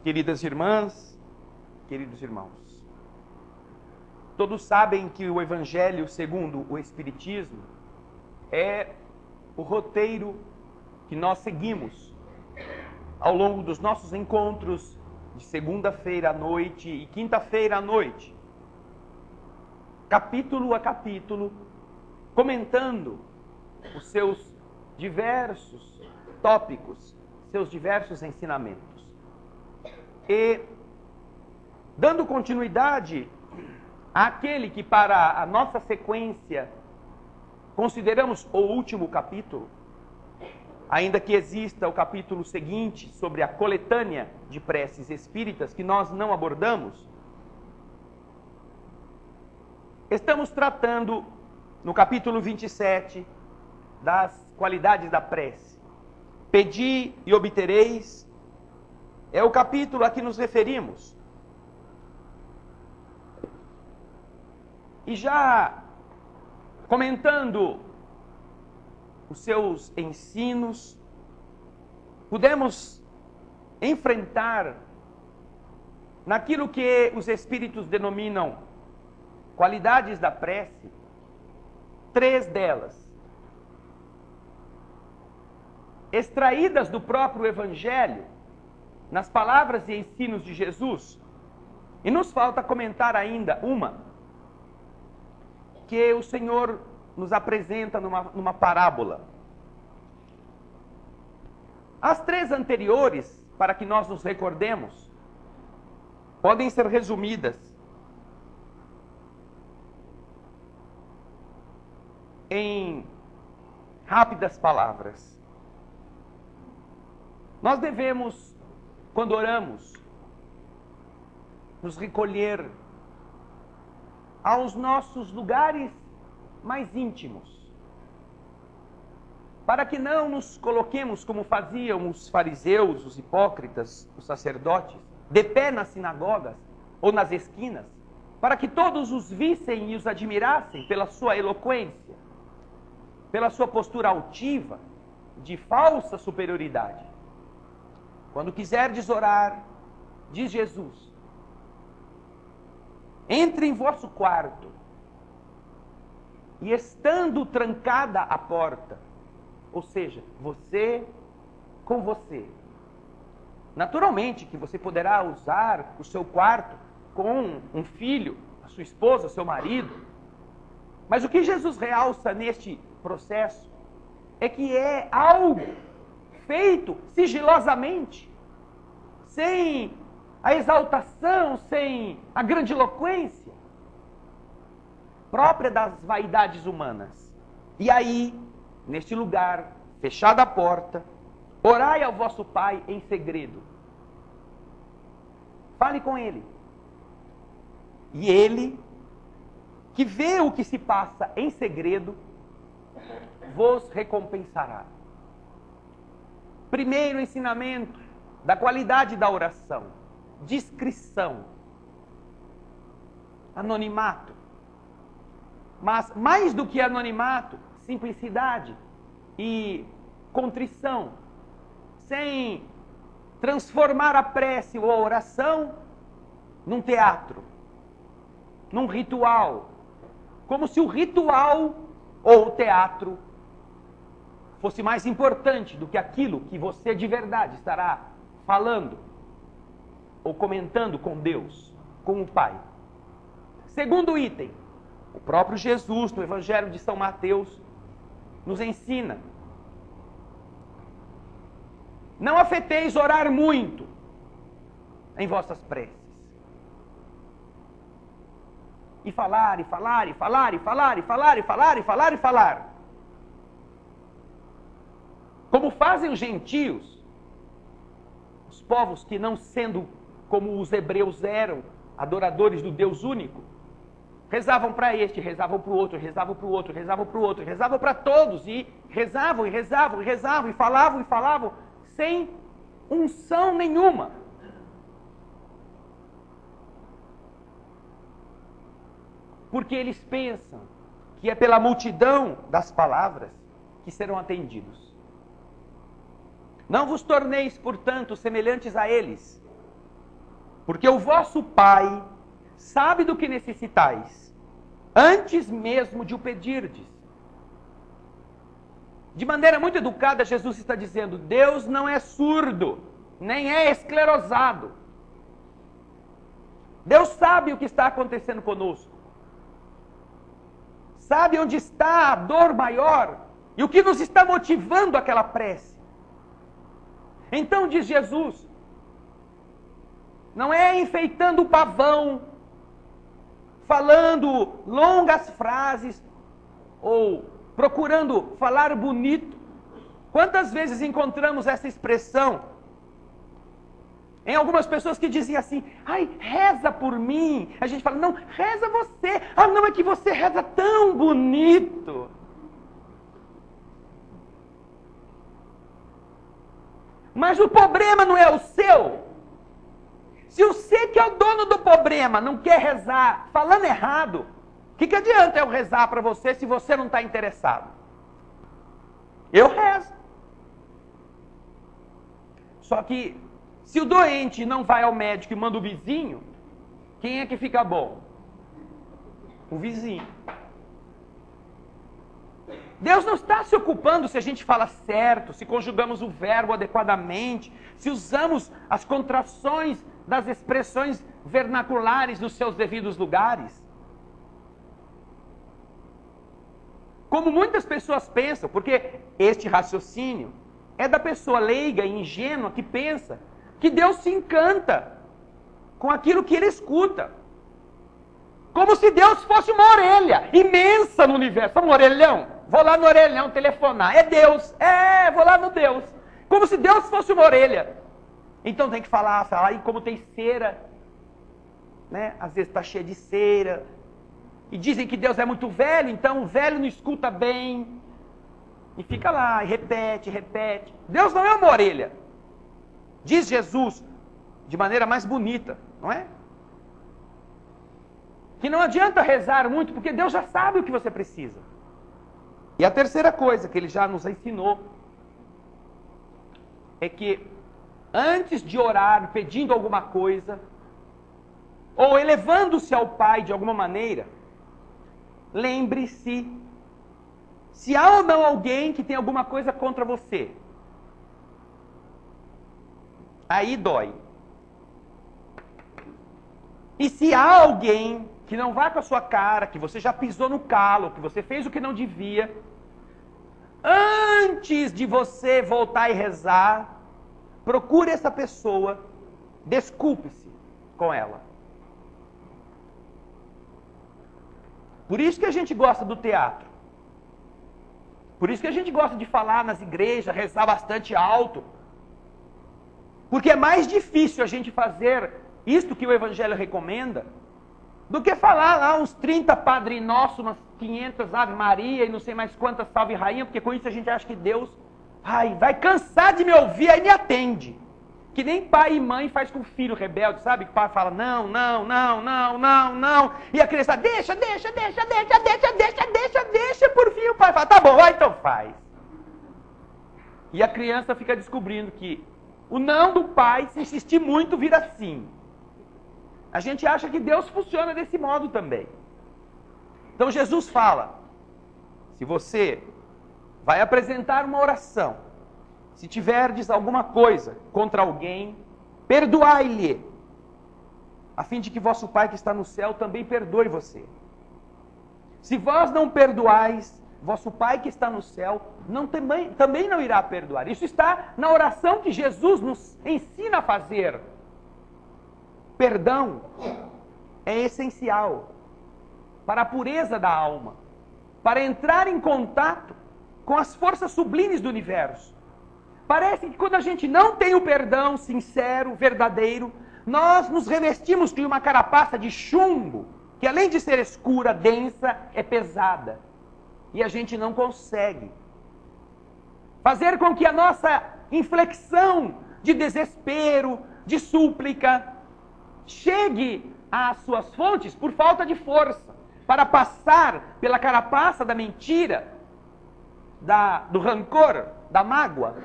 Queridas irmãs, queridos irmãos, todos sabem que o Evangelho segundo o Espiritismo é o roteiro que nós seguimos ao longo dos nossos encontros de segunda-feira à noite e quinta-feira à noite, capítulo a capítulo, comentando os seus diversos tópicos, seus diversos ensinamentos. E dando continuidade àquele que para a nossa sequência consideramos o último capítulo, ainda que exista o capítulo seguinte sobre a coletânea de preces espíritas que nós não abordamos, estamos tratando no capítulo 27 das qualidades da prece. Pedi e obtereis é o capítulo a que nos referimos. E já comentando os seus ensinos, pudemos enfrentar naquilo que os espíritos denominam qualidades da prece, 3 delas, extraídas do próprio Evangelho, nas palavras e ensinos de Jesus. E nos falta comentar ainda uma, que o Senhor nos apresenta numa parábola. As 3 anteriores, para que nós nos recordemos, podem ser resumidas em rápidas palavras. Nós devemos, quando oramos, nos recolher aos nossos lugares mais íntimos, para que não nos coloquemos como faziam os fariseus, os hipócritas, os sacerdotes, de pé nas sinagogas ou nas esquinas, para que todos os vissem e os admirassem pela sua eloquência, pela sua postura altiva, de falsa superioridade. Quando quiserdes orar, diz Jesus, entre em vosso quarto, e estando trancada a porta, ou seja, você com você. Naturalmente que você poderá usar o seu quarto com um filho, a sua esposa, seu marido, mas o que Jesus realça neste processo é que é algo feito sigilosamente, sem a exaltação, sem a grandiloquência própria das vaidades humanas. E aí, neste lugar, fechada a porta, orai ao vosso Pai em segredo. Fale com Ele. E Ele, que vê o que se passa em segredo, vos recompensará. Primeiro ensinamento da qualidade da oração: discrição, anonimato. Mas mais do que anonimato, simplicidade e contrição, sem transformar a prece ou a oração num teatro, num ritual, como se o ritual ou o teatro fosse mais importante do que aquilo que você de verdade estará falando ou comentando com Deus, com o Pai. Segundo item, o próprio Jesus, no Evangelho de São Mateus, nos ensina: não afeteis orar muito em vossas preces. E falar, e falar, e falar, e falar, e falar, e falar, e falar, e falar. Como fazem os gentios, os povos que, não sendo como os hebreus eram, adoradores do Deus único, rezavam para este, rezavam para o outro, rezavam para o outro, rezavam para o outro, rezavam para todos, e rezavam, e rezavam, e rezavam, e falavam, sem unção nenhuma. Porque eles pensam que é pela multidão das palavras que serão atendidos. Não vos torneis, portanto, semelhantes a eles, porque o vosso Pai sabe do que necessitais, antes mesmo de o pedirdes. De maneira muito educada, Jesus está dizendo, Deus não é surdo, nem é esclerosado. Deus sabe o que está acontecendo conosco. Sabe onde está a dor maior e o que nos está motivando aquela prece. Então diz Jesus, não é enfeitando o pavão, falando longas frases ou procurando falar bonito. Quantas vezes encontramos essa expressão em algumas pessoas que diziam assim, ai, reza por mim. A gente fala, não, reza você. Ah, não, é que você reza tão bonito. Mas o problema não é o seu. Se você que é o dono do problema não quer rezar falando errado, o que adianta eu rezar para você se você não está interessado? Eu rezo. Só que se o doente não vai ao médico e manda o vizinho, quem é que fica bom? O vizinho. Deus não está se ocupando se a gente fala certo, se conjugamos o verbo adequadamente, se usamos as contrações das expressões vernaculares nos seus devidos lugares. Como muitas pessoas pensam, porque este raciocínio é da pessoa leiga e ingênua que pensa que Deus se encanta com aquilo que ele escuta. Como se Deus fosse uma orelha imensa no universo. Um orelhão. Vou lá no orelhão telefonar. É Deus. Vou lá no Deus. Como se Deus fosse uma orelha. Então tem que falar. E como tem cera, né? Às vezes está cheia de cera. E dizem que Deus é muito velho, então o velho não escuta bem. E fica lá, e repete, repete. Deus não é uma orelha. Diz Jesus, de maneira mais bonita, não é? Que não adianta rezar muito, porque Deus já sabe o que você precisa. E a terceira coisa que ele já nos ensinou é que antes de orar pedindo alguma coisa, ou elevando-se ao Pai de alguma maneira, lembre-se se há ou não alguém que tem alguma coisa contra você. Aí dói. E se há alguém que não vai com a sua cara, que você já pisou no calo, que você fez o que não devia, antes de você voltar e rezar, procure essa pessoa, desculpe-se com ela. Por isso que a gente gosta do teatro. Por isso que a gente gosta de falar nas igrejas, rezar bastante alto. Porque é mais difícil a gente fazer isto que o Evangelho recomenda, do que falar lá uns 30 Padre Nosso, umas 500 Ave Maria e não sei mais quantas Salve Rainha, porque com isso a gente acha que Deus vai cansar de me ouvir, aí me atende. Que nem pai e mãe faz com o filho rebelde, sabe? Que o pai fala, não, não, não, não, não, não. E a criança, deixa, por fim o pai fala, tá bom, vai então faz. E a criança fica descobrindo que o não do pai, se insistir muito, vira sim. A gente acha que Deus funciona desse modo também. Então Jesus fala, se você vai apresentar uma oração, se tiverdes alguma coisa contra alguém, perdoai-lhe, a fim de que vosso Pai que está no céu também perdoe você. Se vós não perdoais, vosso Pai que está no céu também não irá perdoar. Isso está na oração que Jesus nos ensina a fazer. Perdão é essencial para a pureza da alma, para entrar em contato com as forças sublimes do universo. Parece que quando a gente não tem o perdão sincero, verdadeiro, nós nos revestimos de uma carapaça de chumbo, que além de ser escura, densa, é pesada. E a gente não consegue fazer com que a nossa inflexão de desespero, de súplica, chegue às suas fontes por falta de força, para passar pela carapaça da mentira, do rancor, da mágoa.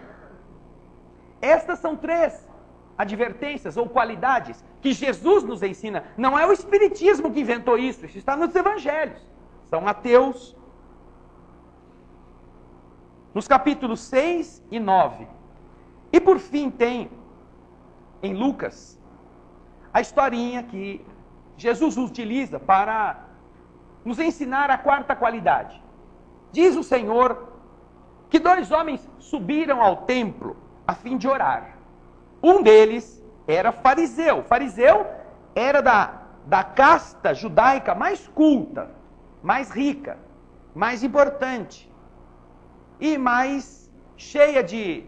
Estas são três advertências ou qualidades que Jesus nos ensina. Não é o Espiritismo que inventou isso está nos Evangelhos. São Mateus, nos capítulos 6 e 9. E por fim tem, em Lucas, a historinha que Jesus utiliza para nos ensinar a quarta qualidade. Diz o Senhor que 2 homens subiram ao templo a fim de orar. Um deles era fariseu. Fariseu era da casta judaica mais culta, mais rica, mais importante e mais cheia de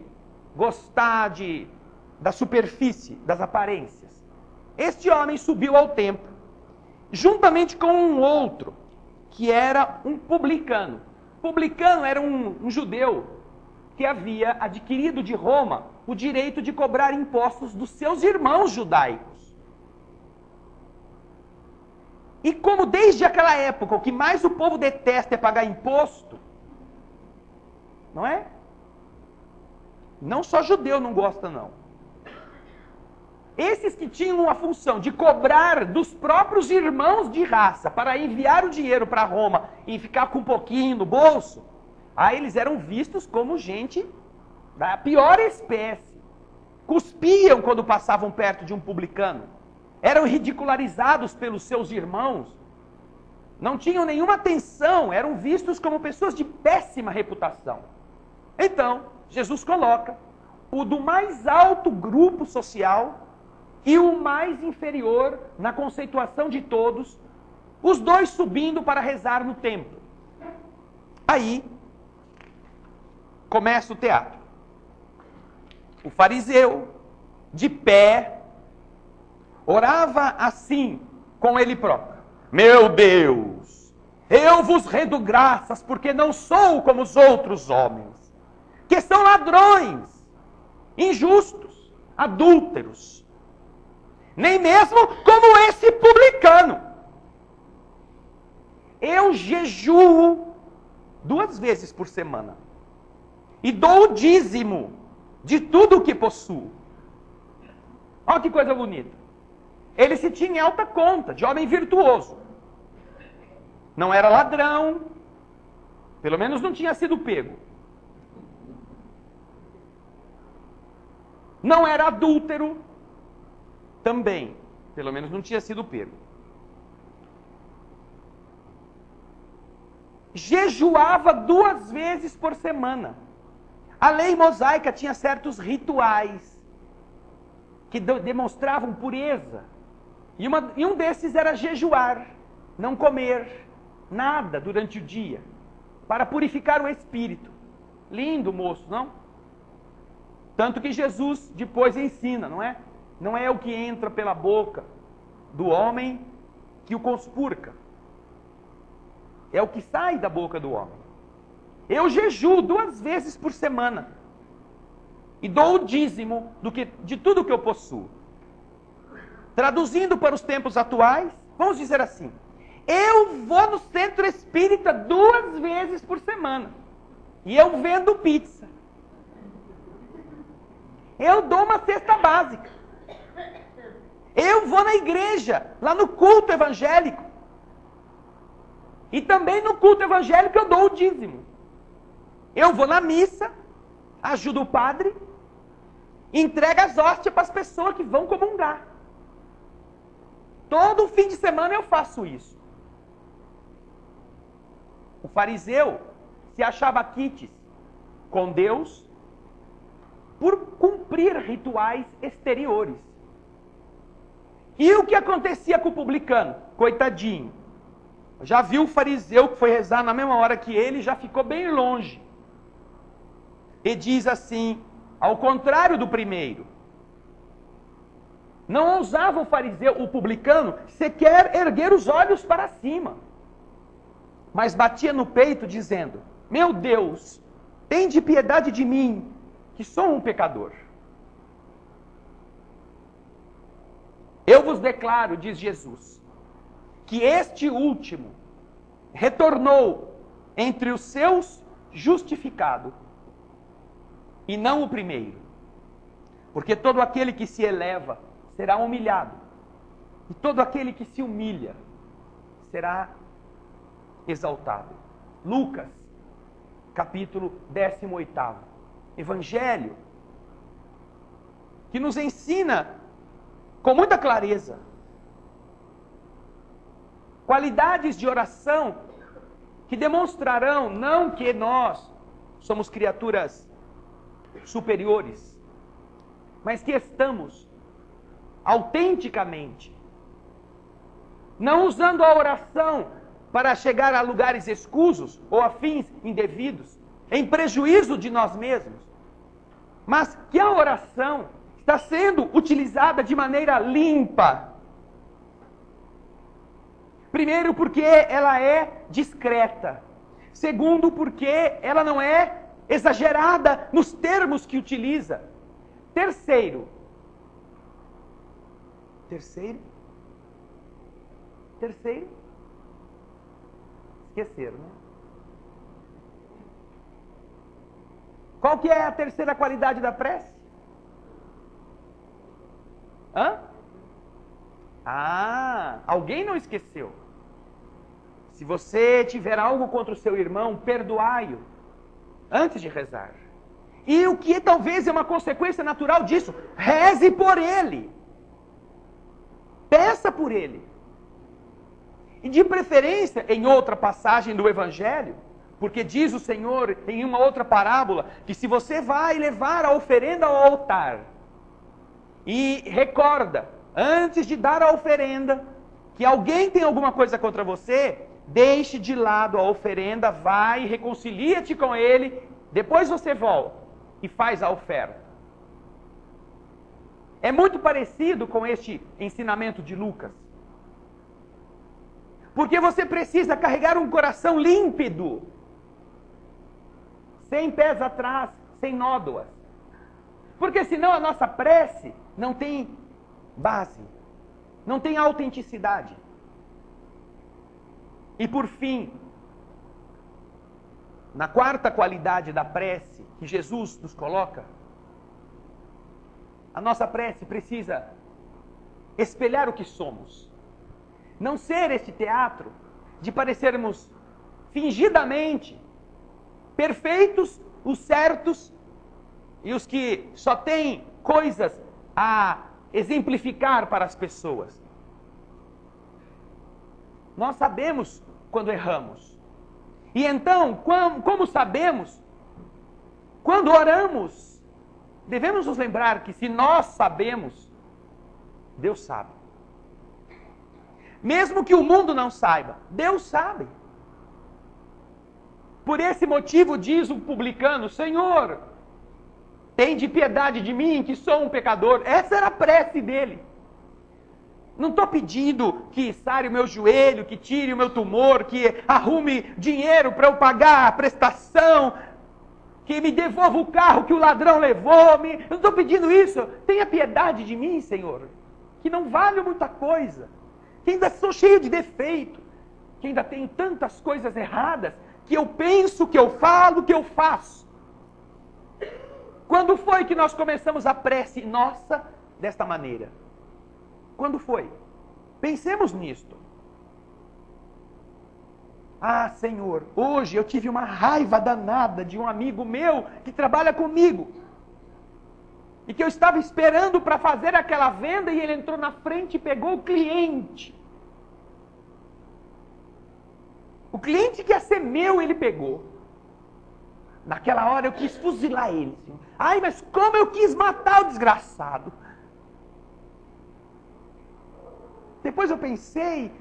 gostar da superfície, das aparências. Este homem subiu ao templo, juntamente com um outro, que era um publicano. Publicano era um judeu que havia adquirido de Roma o direito de cobrar impostos dos seus irmãos judaicos. E como desde aquela época o que mais o povo detesta é pagar imposto, não é? Não só judeu não gosta, não. Esses que tinham a função de cobrar dos próprios irmãos de raça para enviar o dinheiro para Roma e ficar com um pouquinho no bolso, aí eles eram vistos como gente da pior espécie. Cuspiam quando passavam perto de um publicano. Eram ridicularizados pelos seus irmãos. Não tinham nenhuma atenção, eram vistos como pessoas de péssima reputação. Então, Jesus coloca o do mais alto grupo social e o mais inferior na conceituação de todos, os dois subindo para rezar no templo. Aí, começa o teatro. O fariseu, de pé, orava assim com ele próprio: meu Deus, eu vos rendo graças porque não sou como os outros homens, que são ladrões, injustos, adúlteros, nem mesmo como esse publicano. Eu jejuo 2 vezes por semana e dou o dízimo de tudo o que possuo. Olha que coisa bonita. Ele se tinha em alta conta, de homem virtuoso. Não era ladrão, pelo menos não tinha sido pego. Não era adúltero, também, pelo menos não tinha sido pego. Jejuava 2 vezes por semana. A lei mosaica tinha certos rituais que demonstravam pureza. E um desses era jejuar, não comer nada durante o dia, para purificar o espírito. Lindo, moço, não? Tanto que Jesus depois ensina, não é? Não é o que entra pela boca do homem que o conspurca. É o que sai da boca do homem. Eu jejuo 2 vezes por semana. E dou o dízimo de tudo que eu possuo. Traduzindo para os tempos atuais, vamos dizer assim: eu vou no centro espírita 2 vezes por semana. E eu vendo pizza. Eu dou uma cesta básica. Eu vou na igreja, lá no culto evangélico. E também no culto evangélico eu dou o dízimo. Eu vou na missa, ajudo o padre, entrego as hóstias para as pessoas que vão comungar. Todo fim de semana eu faço isso. O fariseu se achava quites com Deus por cumprir rituais exteriores. E o que acontecia com o publicano? Coitadinho. Já viu o fariseu que foi rezar na mesma hora que ele, já ficou bem longe. E diz assim, ao contrário do primeiro: não ousava o fariseu, o publicano, sequer erguer os olhos para cima, mas batia no peito dizendo: meu Deus, tende piedade de mim, que sou um pecador. Eu vos declaro, diz Jesus, que este último retornou entre os seus justificado, e não o primeiro. Porque todo aquele que se eleva será humilhado, e todo aquele que se humilha será exaltado. Lucas, capítulo 18. Evangelho que nos ensina com muita clareza qualidades de oração que demonstrarão não que nós somos criaturas superiores, mas que estamos autenticamente não usando a oração para chegar a lugares escusos ou a fins indevidos, em prejuízo de nós mesmos, mas que a oração está sendo utilizada de maneira limpa. Primeiro, porque ela é discreta. Segundo, porque ela não é exagerada nos termos que utiliza. Terceiro. Esqueceram, né? Qual que é a terceira qualidade da prece? Alguém não esqueceu. Se você tiver algo contra o seu irmão, perdoai-o antes de rezar. E o que talvez é uma consequência natural disso, reze por ele. Peça por ele. E de preferência, em outra passagem do Evangelho, porque diz o Senhor em uma outra parábola, que se você vai levar a oferenda ao altar, e recorda, antes de dar a oferenda, que alguém tem alguma coisa contra você, deixe de lado a oferenda, vai, reconcilia-te com ele, depois você volta e faz a oferta. É muito parecido com este ensinamento de Lucas. Porque você precisa carregar um coração límpido, sem pés atrás, sem nódoas. Porque senão a nossa prece não tem base, não tem autenticidade. E por fim, na quarta qualidade da prece que Jesus nos coloca, a nossa prece precisa espelhar o que somos. Não ser este teatro de parecermos fingidamente perfeitos, os certos e os que só têm coisas a exemplificar para as pessoas. Nós sabemos quando erramos. E então, como sabemos? Quando oramos, devemos nos lembrar que se nós sabemos, Deus sabe. Mesmo que o mundo não saiba, Deus sabe. Por esse motivo diz o publicano, Senhor, tende piedade de mim, que sou um pecador. Essa era a prece dele. Não estou pedindo que sare o meu joelho, que tire o meu tumor, que arrume dinheiro para eu pagar a prestação, que me devolva o carro que o ladrão levou. Eu não estou pedindo isso. Tenha piedade de mim, Senhor, que não vale muita coisa, que ainda sou cheio de defeito, que ainda tenho tantas coisas erradas, que eu penso, que eu falo, que eu faço. Quando foi que nós começamos a prece nossa desta maneira? Quando foi? Pensemos nisto. Ah, Senhor, hoje eu tive uma raiva danada de um amigo meu que trabalha comigo. E que eu estava esperando para fazer aquela venda e ele entrou na frente e pegou o cliente. O cliente que ia ser meu, ele pegou. Naquela hora eu quis fuzilar ele. Senhor. Ai, mas como eu quis matar o desgraçado. Depois eu pensei,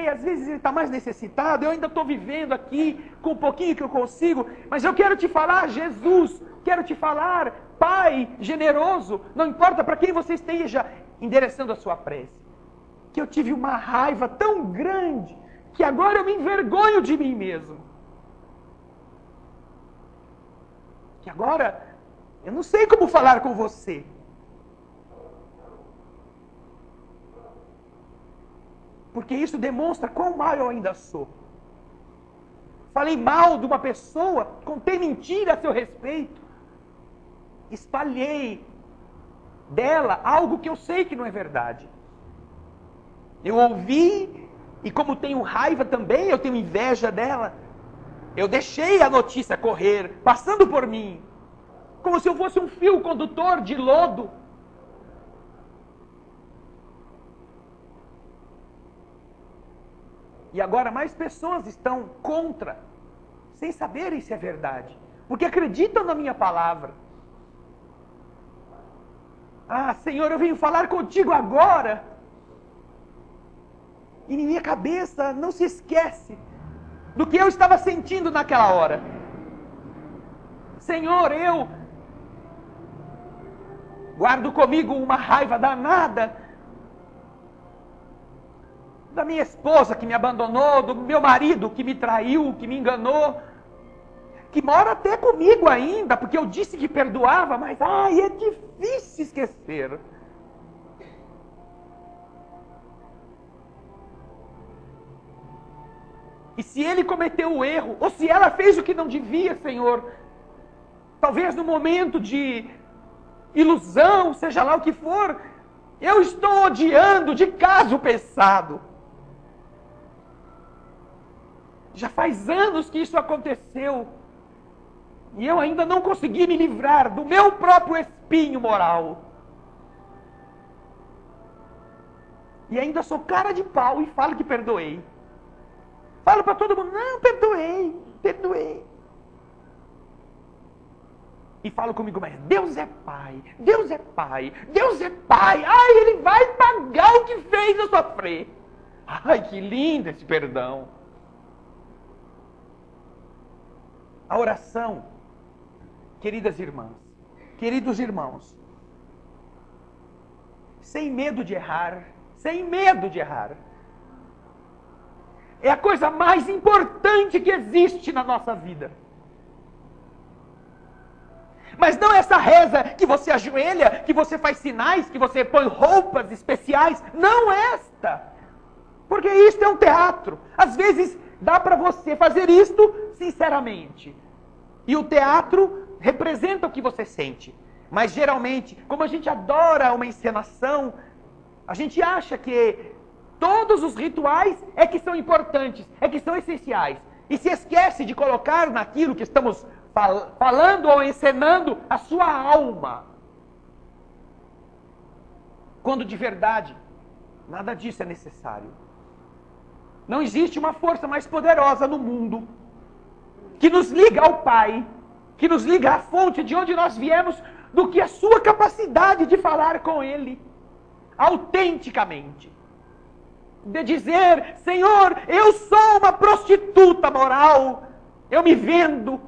às vezes ele está mais necessitado, eu ainda estou vivendo aqui com um pouquinho que eu consigo, mas eu quero te falar, Jesus, quero te falar, Pai generoso, não importa para quem você esteja endereçando a sua prece, que eu tive uma raiva tão grande, que agora eu me envergonho de mim mesmo. Que agora eu não sei como falar com você. Porque isso demonstra quão mal eu ainda sou. Falei mal de uma pessoa, contei mentira a seu respeito. Espalhei dela algo que eu sei que não é verdade. Eu ouvi, e como tenho raiva também, eu tenho inveja dela, eu deixei a notícia correr, passando por mim, como se eu fosse um fio condutor de lodo. E agora mais pessoas estão contra, sem saberem se é verdade, porque acreditam na minha palavra. Ah, Senhor, eu venho falar contigo agora. E em minha cabeça não se esquece do que eu estava sentindo naquela hora. Senhor, eu guardo comigo uma raiva danada da minha esposa que me abandonou, do meu marido que me traiu, que me enganou, que mora até comigo ainda, porque eu disse que perdoava, mas é difícil esquecer. E se ele cometeu o erro, ou se ela fez o que não devia, Senhor, talvez no momento de ilusão, seja lá o que for, eu estou odiando de caso pensado. Já faz anos que isso aconteceu, e eu ainda não consegui me livrar do meu próprio espinho moral. E ainda sou cara de pau e falo que perdoei. Falo para todo mundo, não, perdoei. E falo comigo, mas Deus é pai. Ai, ele vai pagar o que fez eu sofrer. Ai, que lindo esse perdão. A oração, queridas irmãs, queridos irmãos, sem medo de errar, é a coisa mais importante que existe na nossa vida. Mas não essa reza que você ajoelha, que você faz sinais, que você põe roupas especiais. Não esta. Porque isto é um teatro. Às vezes dá para você fazer isto sinceramente. E o teatro representa o que você sente. Mas geralmente, como a gente adora uma encenação, a gente acha que todos os rituais é que são importantes, é que são essenciais. E se esquece de colocar naquilo que estamos falando ou encenando a sua alma. Quando de verdade, nada disso é necessário. Não existe uma força mais poderosa no mundo que nos liga ao Pai, que nos liga à fonte de onde nós viemos, do que a sua capacidade de falar com Ele, autenticamente. De dizer, Senhor, eu sou uma prostituta moral, eu me vendo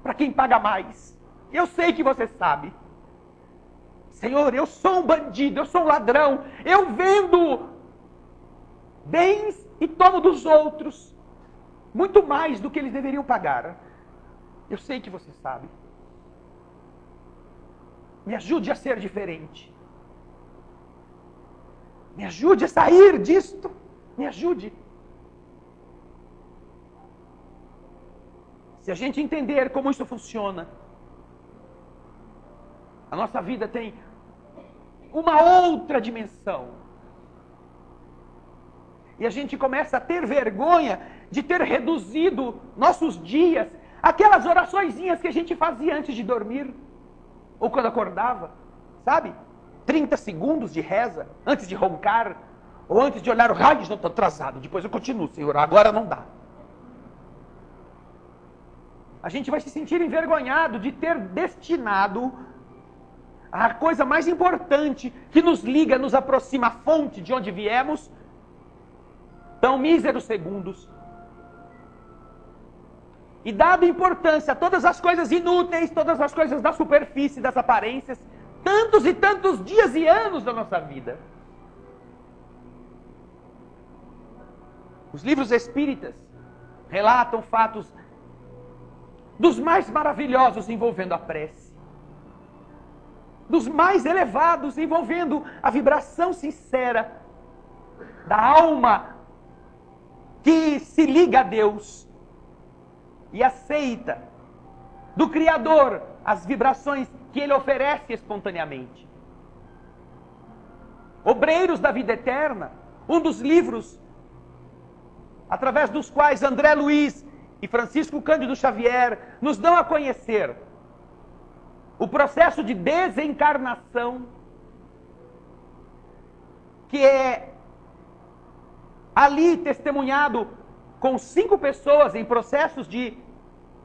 para quem paga mais. Eu sei que você sabe. Senhor, eu sou um bandido, eu sou um ladrão, eu vendo bens e tomo dos outros muito mais do que eles deveriam pagar. Eu sei que você sabe. Me ajude a ser diferente. Me ajude a sair disto. Me ajude. Se a gente entender como isso funciona, a nossa vida tem uma outra dimensão. E a gente começa a ter vergonha de ter reduzido nossos dias, aquelas oraçõezinhas que a gente fazia antes de dormir, ou quando acordava, sabe? 30 segundos de reza, antes de roncar, ou antes de olhar o rádio, não estou atrasado, depois eu continuo, Senhor, agora não dá. A gente vai se sentir envergonhado de ter destinado a coisa mais importante que nos liga, nos aproxima à fonte de onde viemos, tão míseros segundos. E dado importância a todas as coisas inúteis, todas as coisas da superfície, das aparências, tantos e tantos dias e anos da nossa vida. Os livros espíritas relatam fatos dos mais maravilhosos envolvendo a prece, dos mais elevados envolvendo a vibração sincera da alma que se liga a Deus e aceita do Criador as vibrações que Ele oferece espontaneamente. Obreiros da Vida Eterna, um dos livros através dos quais André Luiz e Francisco Cândido Xavier nos dão a conhecer o processo de desencarnação, que é ali testemunhado com 5 pessoas em processos de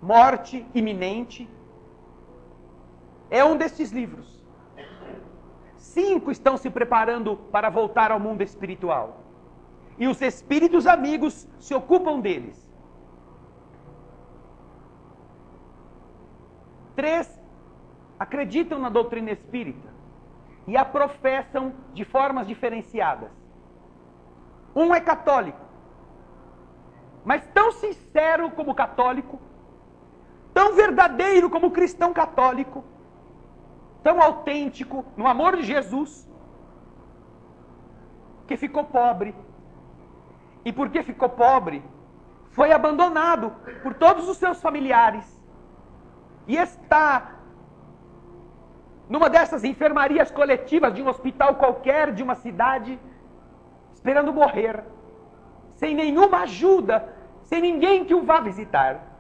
morte iminente. É um destes livros. 5 estão se preparando para voltar ao mundo espiritual. E os espíritos amigos se ocupam deles. 3 acreditam na doutrina espírita e a professam de formas diferenciadas. 1 é católico, mas tão sincero como católico, tão verdadeiro como cristão católico, tão autêntico no amor de Jesus, que ficou pobre. E porque ficou pobre, foi abandonado por todos os seus familiares. E está numa dessas enfermarias coletivas de um hospital qualquer, de uma cidade, esperando morrer, sem nenhuma ajuda, sem ninguém que o vá visitar.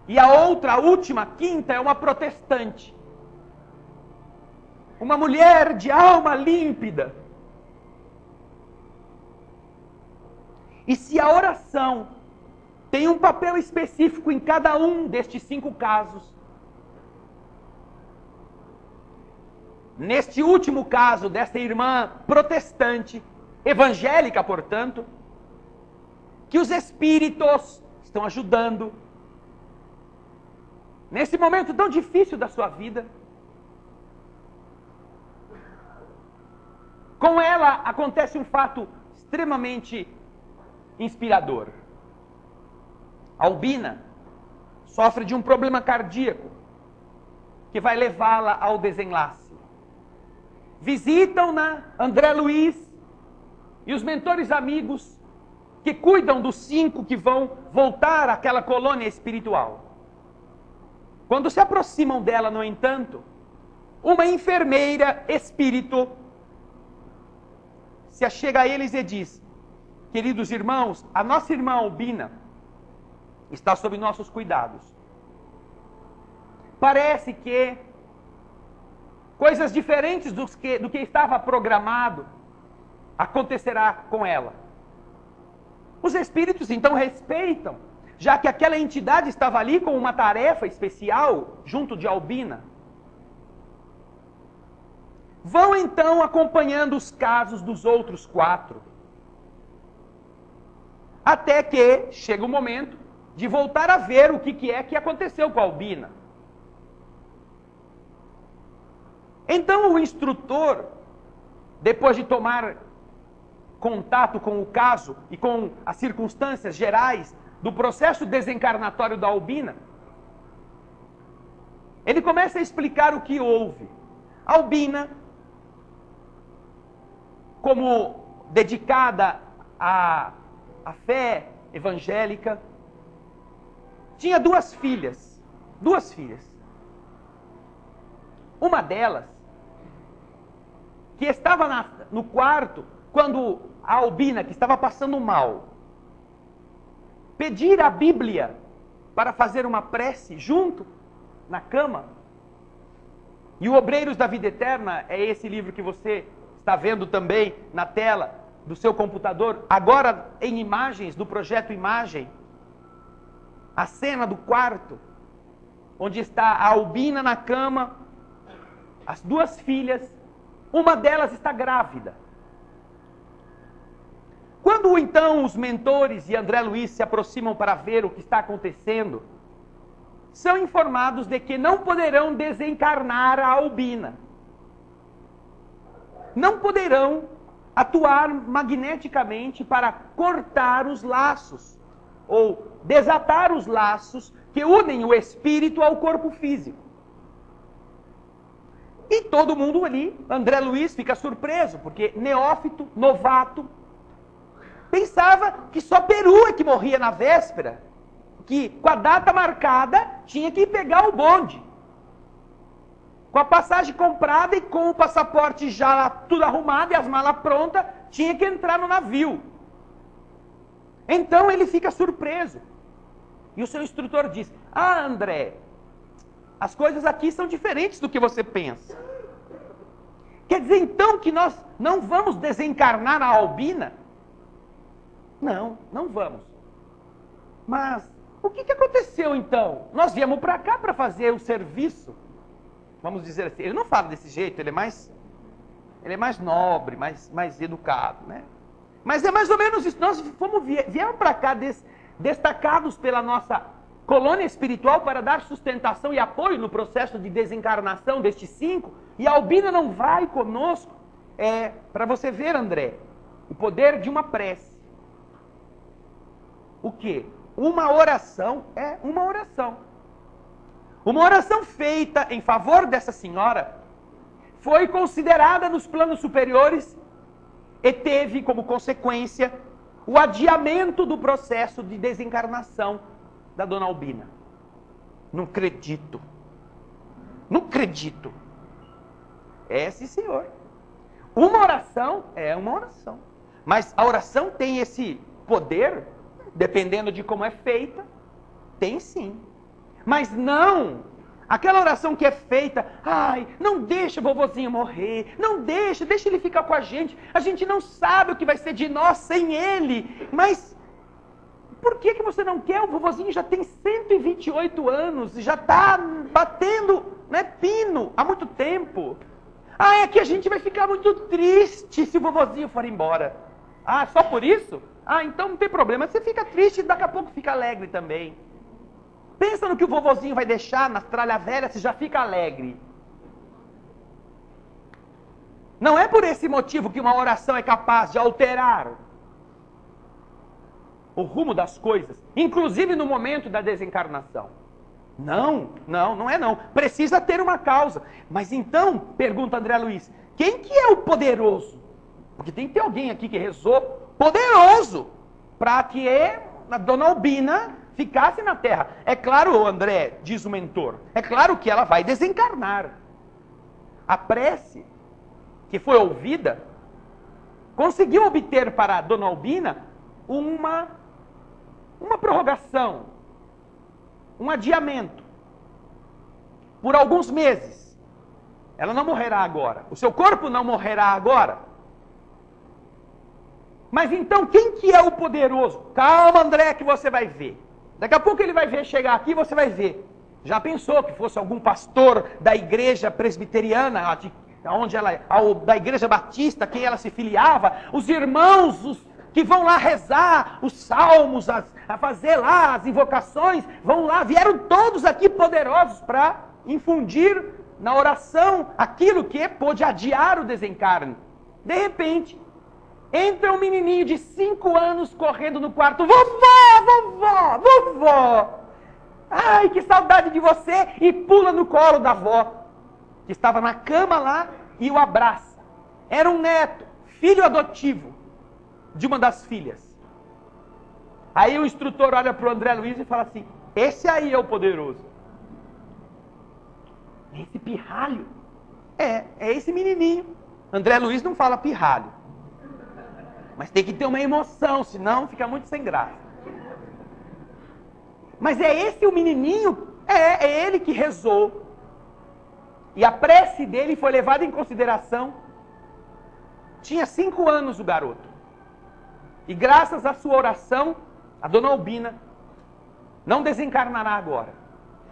E a outra, a última, quinta, é uma protestante. Uma mulher de alma límpida. E se a oração tem um papel específico em cada um destes 5 casos, neste último caso, desta irmã protestante, evangélica, portanto, que os espíritos estão ajudando, nesse momento tão difícil da sua vida. Com ela acontece um fato extremamente inspirador. Albina sofre de um problema cardíaco que vai levá-la ao desenlace. Visitam-na André Luiz e os mentores amigos que cuidam dos 5 que vão voltar àquela colônia espiritual. Quando se aproximam dela, no entanto, uma enfermeira espírito se achega a eles e diz: queridos irmãos, a nossa irmã Albina está sob nossos cuidados. Parece que coisas diferentes do que estava programado acontecerá com ela. Os espíritos então respeitam, já que aquela entidade estava ali com uma tarefa especial junto de Albina. Vão então acompanhando os casos dos outros 4. Até que chega o momento de voltar a ver o que é que aconteceu com a Albina. Então o instrutor, depois de tomar contato com o caso e com as circunstâncias gerais do processo desencarnatório da Albina, ele começa a explicar o que houve. A Albina, como dedicada à fé evangélica, tinha 2 filhas. 2 filhas. Uma delas, que estava no quarto, quando a Albina, que estava passando mal, pedir a Bíblia para fazer uma prece junto, na cama. E o Obreiros da Vida Eterna é esse livro que você está vendo também na tela do seu computador, agora em imagens do projeto Imagem. A cena do quarto, onde está a Albina na cama, as 2 filhas, uma delas está grávida. Quando então os mentores e André Luiz se aproximam para ver o que está acontecendo, são informados de que não poderão desencarnar a Albina. Não poderão atuar magneticamente para cortar os laços, ou desatar os laços que unem o espírito ao corpo físico. E todo mundo ali, André Luiz fica surpreso, porque neófito, novato, pensava que só Peru é que morria na véspera, que com a data marcada tinha que pegar o bonde. com a passagem comprada e com o passaporte já tudo arrumado e as malas prontas, tinha que entrar no navio. Então ele fica surpreso. E o seu instrutor diz: ah, André, as coisas aqui são diferentes do que você pensa. Quer dizer então que nós não vamos desencarnar a Albina? Não, não vamos. Mas o que aconteceu então? Nós viemos para cá para fazer o serviço. Vamos dizer assim, ele não fala desse jeito, ele é mais nobre, mais educado, né? Mas é mais ou menos isso. Nós viemos para cá destacados pela nossa colônia espiritual para dar sustentação e apoio no processo de desencarnação destes 5, e a Albina não vai conosco. Para você ver, André, o poder de uma prece. O quê? Uma oração é uma oração. Uma oração feita em favor dessa senhora foi considerada nos planos superiores e teve como consequência o adiamento do processo de desencarnação da dona Albina. Não acredito. Não acredito. Sim, senhor. Uma oração é uma oração. Mas a oração tem esse poder, dependendo de como é feita, tem sim. Mas não aquela oração que é feita: ai, não deixa o vovozinho morrer, não deixa ele ficar com a gente não sabe o que vai ser de nós sem ele, mas por que você não quer? O vovozinho já tem 128 anos, já está batendo, né, pino há muito tempo. Ah, é que a gente vai ficar muito triste se o vovozinho for embora. Ah, só por isso? Ah, então não tem problema, você fica triste e daqui a pouco fica alegre também. Pensa no que o vovozinho vai deixar na tralha velha, você já fica alegre. Não é por esse motivo que uma oração é capaz de alterar o rumo das coisas, inclusive no momento da desencarnação. Não é não. Precisa ter uma causa. Mas então, pergunta André Luiz, quem que é o poderoso? Porque tem que ter alguém aqui que rezou poderoso para que a dona Albina ficasse na Terra. É claro, André, diz o mentor, é claro que ela vai desencarnar. A prece que foi ouvida conseguiu obter para a dona Albina uma prorrogação, um adiamento por alguns meses. Ela não morrerá agora, o seu corpo não morrerá agora. Mas então quem que é o poderoso? Calma, André, que você vai ver. Daqui a pouco ele vai ver chegar aqui e você vai ver. Já pensou que fosse algum pastor da igreja presbiteriana, da igreja batista, quem ela se filiava, os irmãos que vão lá rezar os salmos, a fazer lá as invocações, vão lá, vieram todos aqui poderosos para infundir na oração aquilo que pôde adiar o desencarne. De repente, entra um menininho de 5 anos correndo no quarto: vovó, ai, que saudade de você, e pula no colo da avó, que estava na cama lá, e o abraça. Era um neto, filho adotivo de uma das filhas. Aí o instrutor olha para o André Luiz e fala assim: esse aí é o poderoso. Esse pirralho? É esse menininho. André Luiz não fala pirralho. Mas tem que ter uma emoção, senão fica muito sem graça. Mas é esse o menininho? É ele que rezou. E a prece dele foi levada em consideração. Tinha 5 anos o garoto. E graças à sua oração, a dona Albina não desencarnará agora.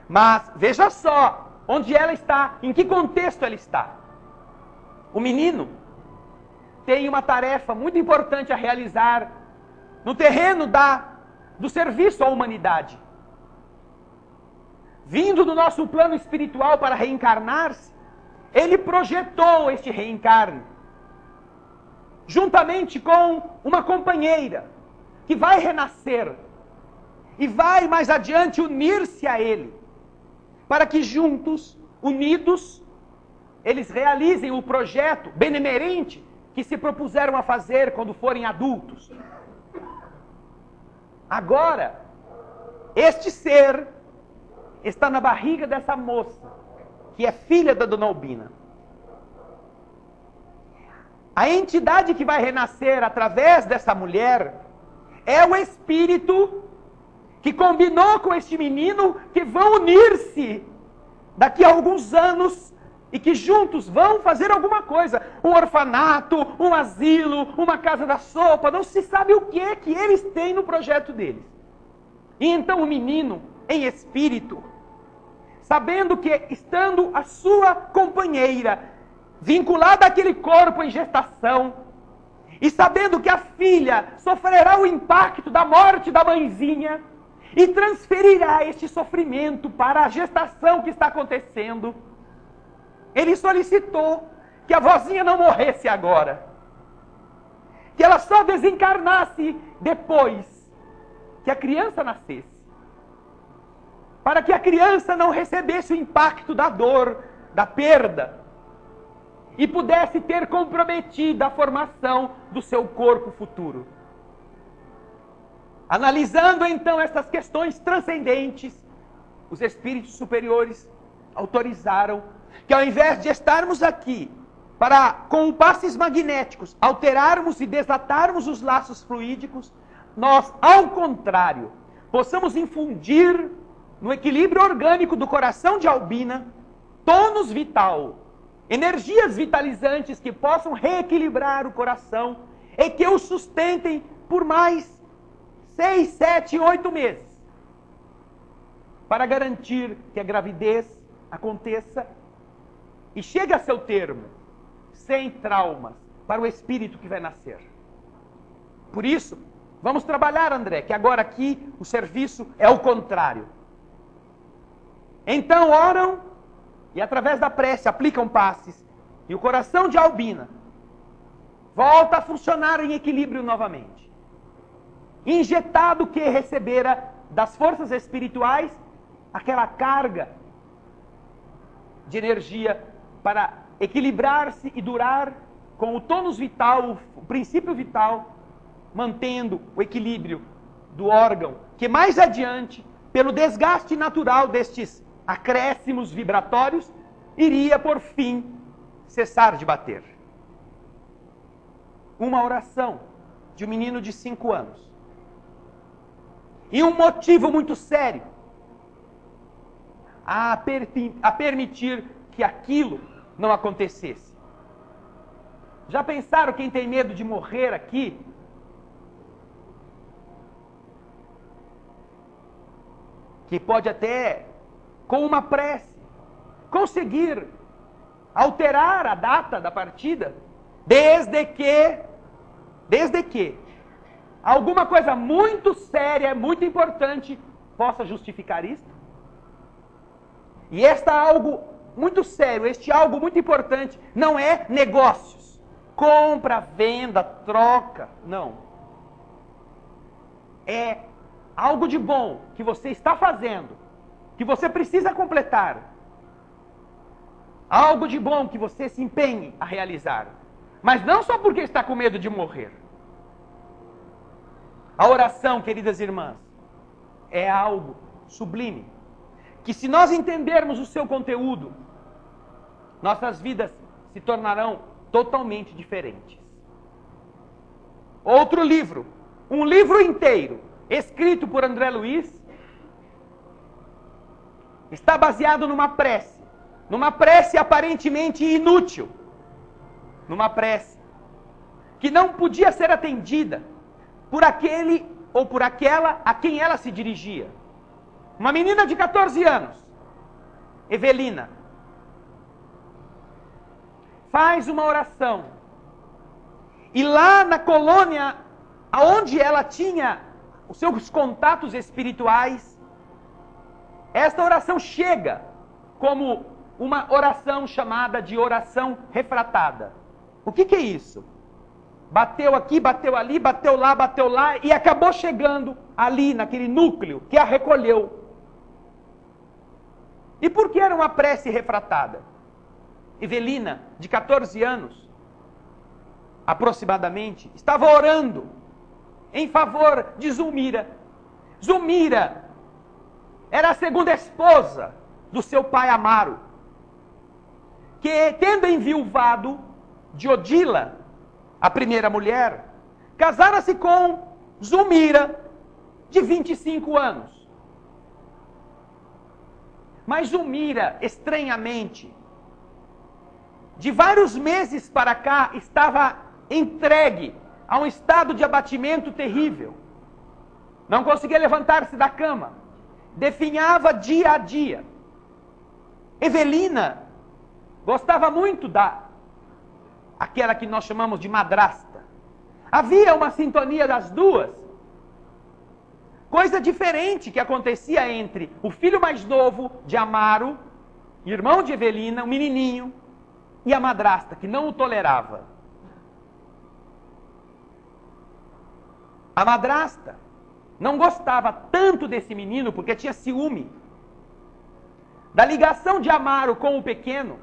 Mas veja só onde ela está, em que contexto ela está. O menino tem uma tarefa muito importante a realizar no terreno do serviço à humanidade. Vindo do nosso plano espiritual para reencarnar-se, ele projetou este reencarne, juntamente com uma companheira, que vai renascer, e vai mais adiante unir-se a ele, para que juntos, unidos, eles realizem o projeto benemerente que se propuseram a fazer quando forem adultos. Agora, este ser está na barriga dessa moça, que é filha da Dona Albina. A entidade que vai renascer através dessa mulher é o espírito que combinou com este menino que vão unir-se daqui a alguns anos e que juntos vão fazer alguma coisa. Um orfanato, um asilo, uma casa da sopa, não se sabe o que é que eles têm no projeto deles. E então o menino, em espírito, sabendo que estando a sua companheira vinculada àquele corpo em gestação, e sabendo que a filha sofrerá o impacto da morte da mãezinha, e transferirá este sofrimento para a gestação que está acontecendo, ele solicitou que a vozinha não morresse agora, que ela só desencarnasse depois que a criança nascesse, para que a criança não recebesse o impacto da dor, da perda, e pudesse ter comprometido a formação do seu corpo futuro. Analisando então essas questões transcendentes, os espíritos superiores autorizaram que ao invés de estarmos aqui para, com passes magnéticos, alterarmos e desatarmos os laços fluídicos, nós, ao contrário, possamos infundir no equilíbrio orgânico do coração de Albina tônus vital, energias vitalizantes que possam reequilibrar o coração e que o sustentem por mais 6, 7, 8 meses, para garantir que a gravidez aconteça e chegue a seu termo, sem traumas, para o espírito que vai nascer. Por isso, vamos trabalhar, André, que agora aqui o serviço é o contrário. Então oram e através da prece aplicam passes, e o coração de Albina volta a funcionar em equilíbrio novamente. Injetado que recebera das forças espirituais aquela carga de energia para equilibrar-se e durar com o tônus vital, o princípio vital, mantendo o equilíbrio do órgão, que mais adiante, pelo desgaste natural destes acréscimos vibratórios, iria por fim cessar de bater. Uma oração de um menino de 5 anos. E um motivo muito sério a permitir que aquilo não acontecesse. Já pensaram quem tem medo de morrer aqui? Que pode até, com uma prece, conseguir alterar a data da partida, desde que alguma coisa muito séria, muito importante, possa justificar isto. E algo muito sério, este algo muito importante, não é negócios, compra, venda, troca, não. É algo de bom que você está fazendo, que você precisa completar. Algo de bom que você se empenhe a realizar. Mas não só porque está com medo de morrer. A oração, queridas irmãs, é algo sublime, que se nós entendermos o seu conteúdo, nossas vidas se tornarão totalmente diferentes. Outro livro, um livro inteiro, escrito por André Luiz, está baseado numa prece aparentemente inútil, numa prece que não podia ser atendida por aquele ou por aquela a quem ela se dirigia. Uma menina de 14 anos, Evelina, faz uma oração. E lá na colônia, aonde ela tinha os seus contatos espirituais, esta oração chega como uma oração chamada de oração refratada. O que é isso? Bateu aqui, bateu ali, bateu lá, e acabou chegando ali, naquele núcleo, que a recolheu. E por que era uma prece refratada? Evelina, de 14 anos, aproximadamente, estava orando em favor de Zulmira. Zulmira era a segunda esposa do seu pai Amaro. que, tendo enviuvado de Odila, a primeira mulher, casara-se com Zulmira, de 25 anos. Mas Zulmira, estranhamente, de vários meses para cá, estava entregue a um estado de abatimento terrível. Não conseguia levantar-se da cama. Definhava dia a dia. Evelina gostava muito aquela que nós chamamos de madrasta. Havia uma sintonia das duas. Coisa diferente que acontecia entre o filho mais novo de Amaro, irmão de Evelina, um menininho, e a madrasta, que não o tolerava. A madrasta não gostava tanto desse menino porque tinha ciúme da ligação de Amaro com o pequeno,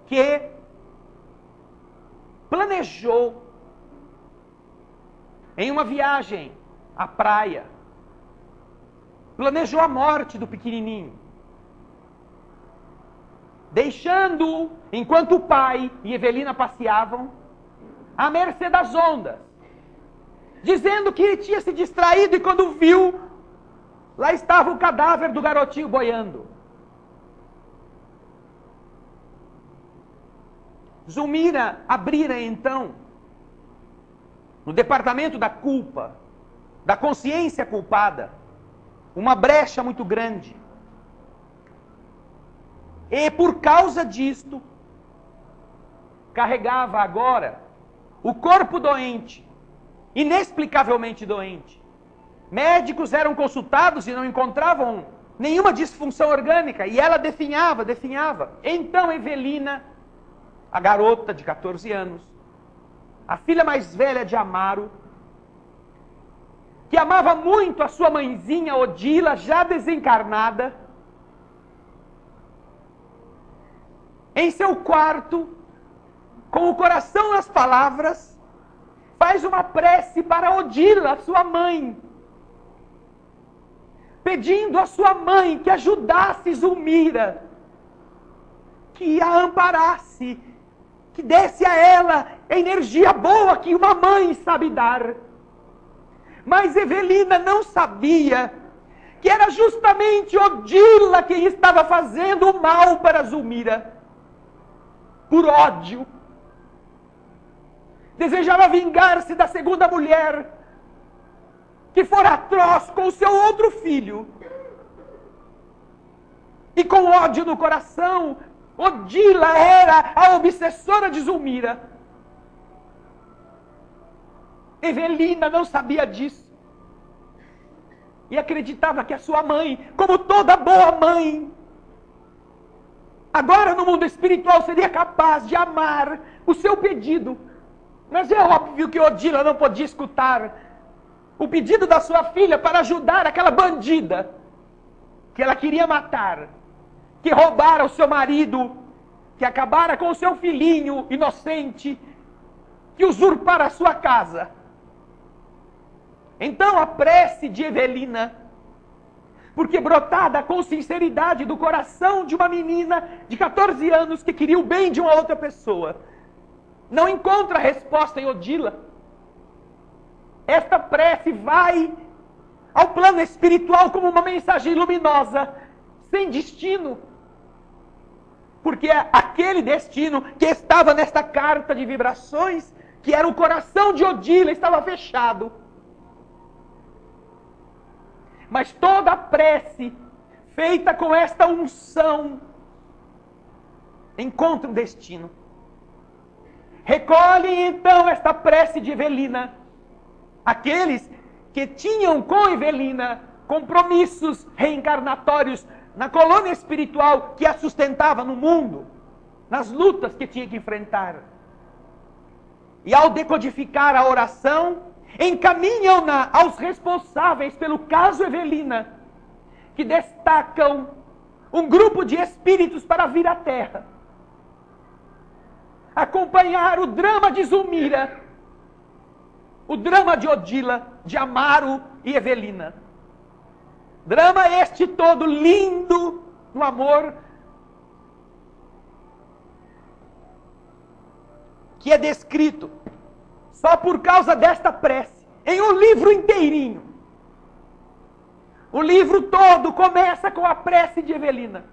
que planejou em uma viagem à praia, planejou a morte do pequenininho, deixando-o, enquanto o pai e Evelina passeavam, à mercê das ondas, dizendo que ele tinha se distraído e quando viu, lá estava o cadáver do garotinho boiando. Zulmira abrira então, no departamento da culpa, da consciência culpada, uma brecha muito grande. E por causa disto, carregava agora o corpo doente, inexplicavelmente doente. Médicos eram consultados e não encontravam nenhuma disfunção orgânica, e ela definhava. Então Evelina, a garota de 14 anos, a filha mais velha de Amaro, que amava muito a sua mãezinha Odila, já desencarnada, em seu quarto, com o coração nas palavras, faz uma prece para Odila, sua mãe, pedindo à sua mãe que ajudasse Zulmira, que a amparasse, que desse a ela a energia boa que uma mãe sabe dar. Mas Evelina não sabia que era justamente Odila quem estava fazendo o mal para Zulmira, por ódio. Desejava vingar-se da segunda mulher, que fora atroz com o seu outro filho. E com ódio no coração, Odila era a obsessora de Zulmira. Evelina não sabia disso. E acreditava que a sua mãe, como toda boa mãe, agora no mundo espiritual seria capaz de amar o seu pedido. Mas é óbvio que Odila não podia escutar o pedido da sua filha para ajudar aquela bandida que ela queria matar, que roubara o seu marido, que acabara com o seu filhinho inocente, que usurpara a sua casa. Então a prece de Evelina, porque brotada com sinceridade do coração de uma menina de 14 anos que queria o bem de uma outra pessoa, não encontra resposta em Odila. Esta prece vai ao plano espiritual como uma mensagem luminosa, sem destino. Porque aquele destino que estava nesta carta de vibrações, que era o coração de Odila, estava fechado. Mas toda a prece feita com esta unção encontra um destino. Recolhem então esta prece de Evelina aqueles que tinham com Evelina compromissos reencarnatórios na colônia espiritual que a sustentava no mundo, nas lutas que tinha que enfrentar. E ao decodificar a oração, encaminham-na aos responsáveis pelo caso Evelina, que destacam um grupo de espíritos para vir à Terra, acompanhar o drama de Zulmira, o drama de Odila, de Amaro e Evelina. Drama este todo lindo no amor, que é descrito só por causa desta prece, em um livro inteirinho. O livro todo começa com a prece de Evelina.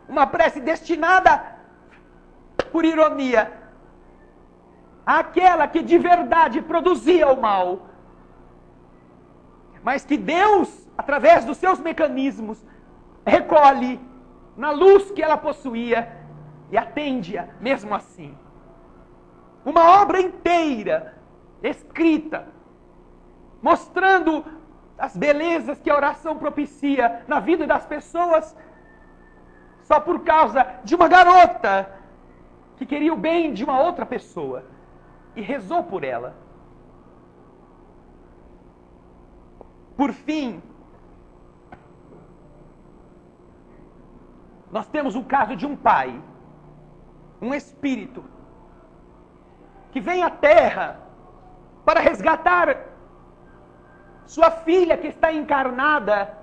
Uma prece destinada, por ironia, àquela que de verdade produzia o mal, mas que Deus, através dos seus mecanismos, recolhe na luz que ela possuía e atende-a mesmo assim. Uma obra inteira, escrita, mostrando as belezas que a oração propicia na vida das pessoas, só por causa de uma garota que queria o bem de uma outra pessoa e rezou por ela. Por fim, nós temos o caso de um pai, um espírito, que vem à Terra para resgatar sua filha que está encarnada,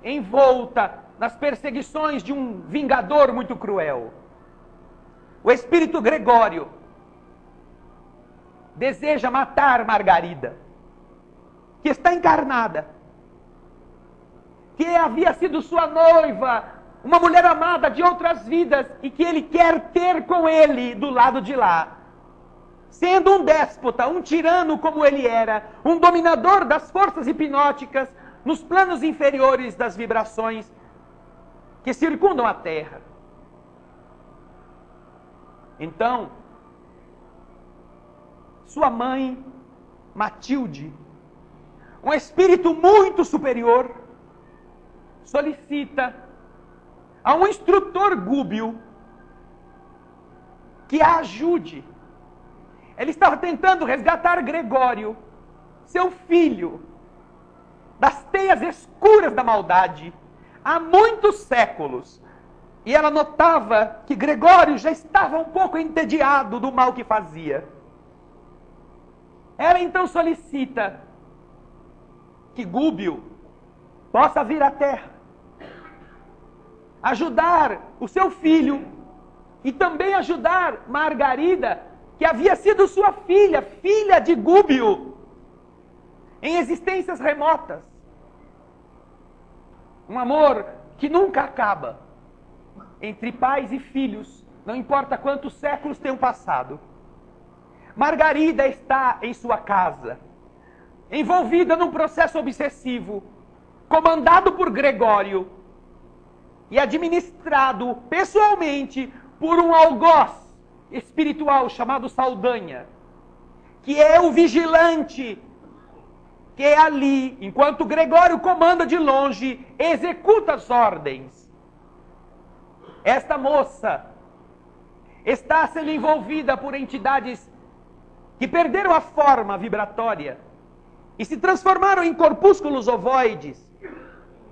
envolta nas perseguições de um vingador muito cruel. O espírito Gregório deseja matar Margarida, que está encarnada, que havia sido sua noiva, uma mulher amada de outras vidas, e que ele quer ter com ele do lado de lá. Sendo um déspota, um tirano como ele era, um dominador das forças hipnóticas nos planos inferiores das vibrações que circundam a Terra. Então, sua mãe, Matilde, um espírito muito superior, solicita a um instrutor gúbio que a ajude. Ele estava tentando resgatar Gregório, seu filho, das teias escuras da maldade, há muitos séculos. E ela notava que Gregório já estava um pouco entediado do mal que fazia. Ela então solicita que Gúbio possa vir à Terra, ajudar o seu filho e também ajudar Margarida, que havia sido sua filha, filha de Gúbio, em existências remotas. Um amor que nunca acaba, entre pais e filhos, não importa quantos séculos tenham passado. Margarida está em sua casa, envolvida num processo obsessivo, comandado por Gregório e administrado pessoalmente por um algoz espiritual chamado Saldanha, que é o vigilante, que é ali, enquanto Gregório comanda de longe, executa as ordens. Esta moça está sendo envolvida por entidades que perderam a forma vibratória e se transformaram em corpúsculos ovoides,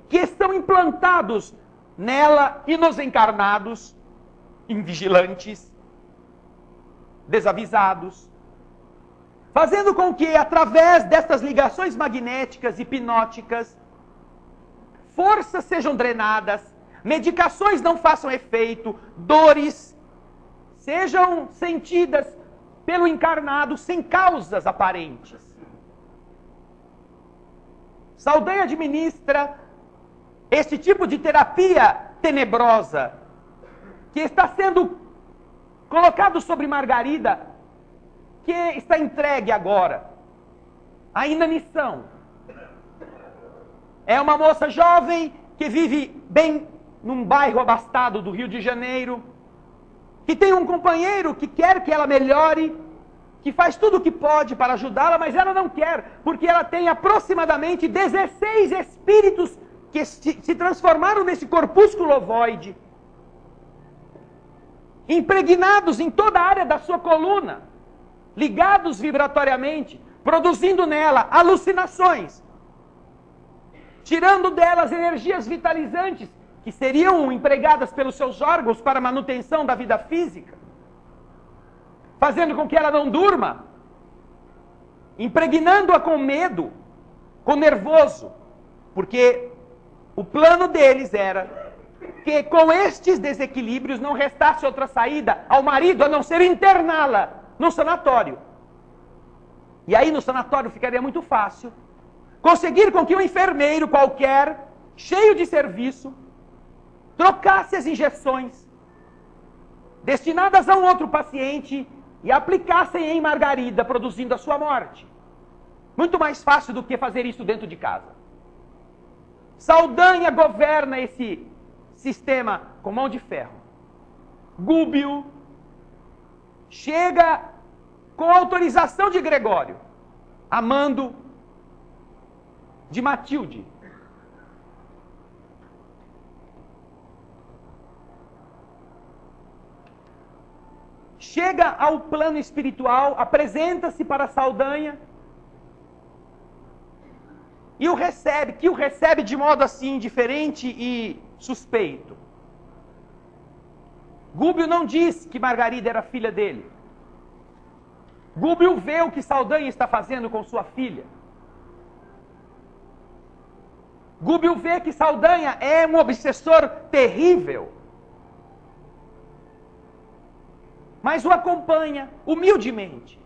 que estão implantados nela e nos encarnados, invigilantes, desavisados, fazendo com que, através destas ligações magnéticas e hipnóticas, forças sejam drenadas, medicações não façam efeito, dores sejam sentidas pelo encarnado sem causas aparentes. Saldanha administra este tipo de terapia tenebrosa que está sendo colocado sobre Margarida, que está entregue agora à inanição. É uma moça jovem que vive bem num bairro abastado do Rio de Janeiro, que tem um companheiro que quer que ela melhore, que faz tudo o que pode para ajudá-la, mas ela não quer, porque ela tem aproximadamente 16 espíritos que se transformaram nesse corpúsculo ovoide, impregnados em toda a área da sua coluna, ligados vibratoriamente, produzindo nela alucinações, tirando delas energias vitalizantes que seriam empregadas pelos seus órgãos para a manutenção da vida física, fazendo com que ela não durma, impregnando-a com medo, com nervoso, porque o plano deles era que com estes desequilíbrios não restasse outra saída ao marido a não ser interná-la num sanatório. E aí no sanatório ficaria muito fácil conseguir com que um enfermeiro qualquer, cheio de serviço, trocasse as injeções destinadas a um outro paciente e aplicassem em Margarida, produzindo a sua morte. Muito mais fácil do que fazer isso dentro de casa. Saldanha governa esse sistema com mão de ferro. Gúbio chega com autorização de Gregório, a mando de Matilde. Chega ao plano espiritual, apresenta-se para Saldanha e o recebe de modo assim diferente e suspeito. Gúbio não diz que Margarida era filha dele. Gúbio vê o que Saldanha está fazendo com sua filha. Gúbio vê que Saldanha é um obsessor terrível. Mas o acompanha humildemente.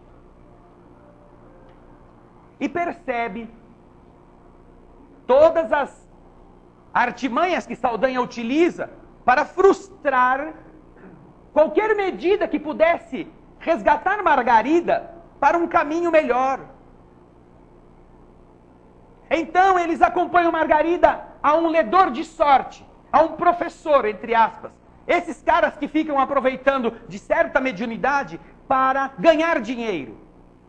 E percebe todas as artimanhas que Saldanha utiliza para frustrar qualquer medida que pudesse resgatar Margarida para um caminho melhor. Então eles acompanham Margarida a um ledor de sorte, a um professor, entre aspas. Esses caras que ficam aproveitando de certa mediunidade para ganhar dinheiro.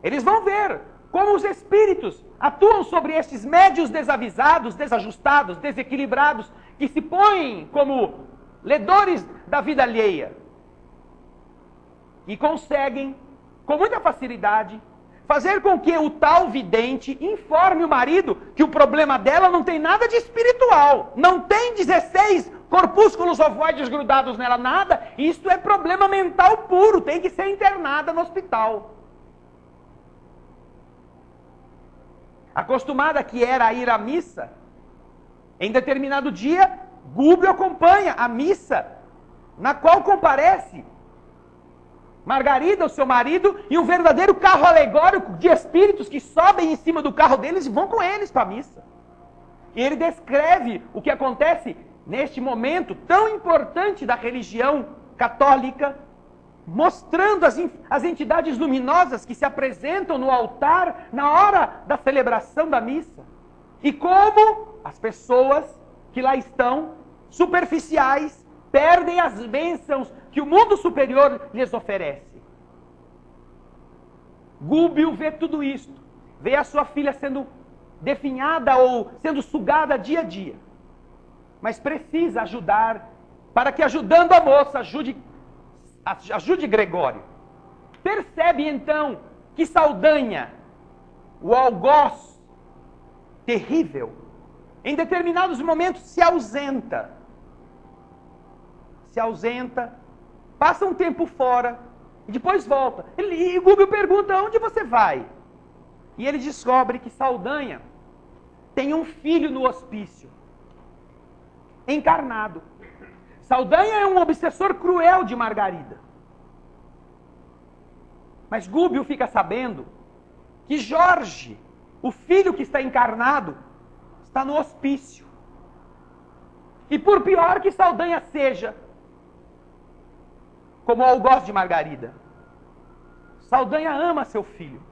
Eles vão ver como os espíritos atuam sobre estes médios desavisados, desajustados, desequilibrados, que se põem como ledores da vida alheia. E conseguem, com muita facilidade, fazer com que o tal vidente informe o marido que o problema dela não tem nada de espiritual. Não tem 16 corpúsculos ovoides grudados nela, nada. Isso é problema mental puro, tem que ser internada no hospital. Acostumada que era a ir à missa, em determinado dia, Gúbio acompanha a missa, na qual comparece Margarida, o seu marido, e um verdadeiro carro alegórico de espíritos que sobem em cima do carro deles e vão com eles para a missa. E ele descreve o que acontece neste momento tão importante da religião católica, mostrando as entidades luminosas que se apresentam no altar na hora da celebração da missa. E como as pessoas que lá estão, superficiais, perdem as bênçãos que o mundo superior lhes oferece. Gúbio vê tudo isto, vê a sua filha sendo definhada ou sendo sugada dia a dia. Mas precisa ajudar, para que ajudando a moça ajude Gregório. Percebe então que Saldanha, o algoz terrível, em determinados momentos se ausenta, passa um tempo fora e depois volta. E Gúbio pergunta: onde você vai? E ele descobre que Saldanha tem um filho no hospício, encarnado. Saldanha é um obsessor cruel de Margarida. Mas Gúbio fica sabendo que Jorge, o filho que está encarnado, está no hospício. E por pior que Saldanha seja, como o algoz de Margarida, Saldanha ama seu filho.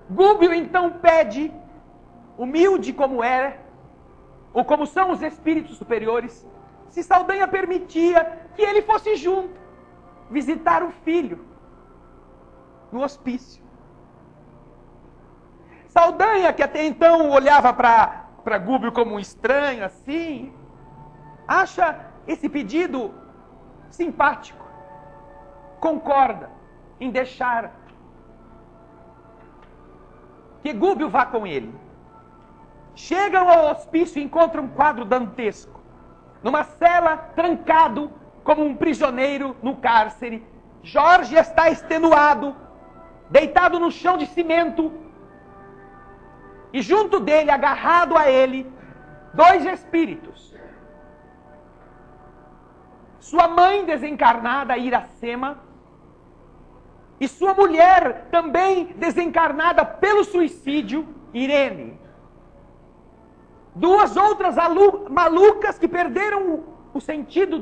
Gúbio então pede, humilde como era, ou como são os espíritos superiores, se Saldanha permitia que ele fosse junto, visitar o filho no hospício. Saldanha, que até então olhava para Gúbio como um estranho, assim, acha esse pedido simpático, concorda em deixar que Gúbio vá com ele. Chegam ao hospício e encontram um quadro dantesco. Numa cela, trancado como um prisioneiro no cárcere, Jorge está extenuado, deitado no chão de cimento, e junto dele, agarrado a ele, 2 espíritos. sua mãe desencarnada, Iracema, e sua mulher também desencarnada pelo suicídio, Irene. Duas outras malucas que perderam o sentido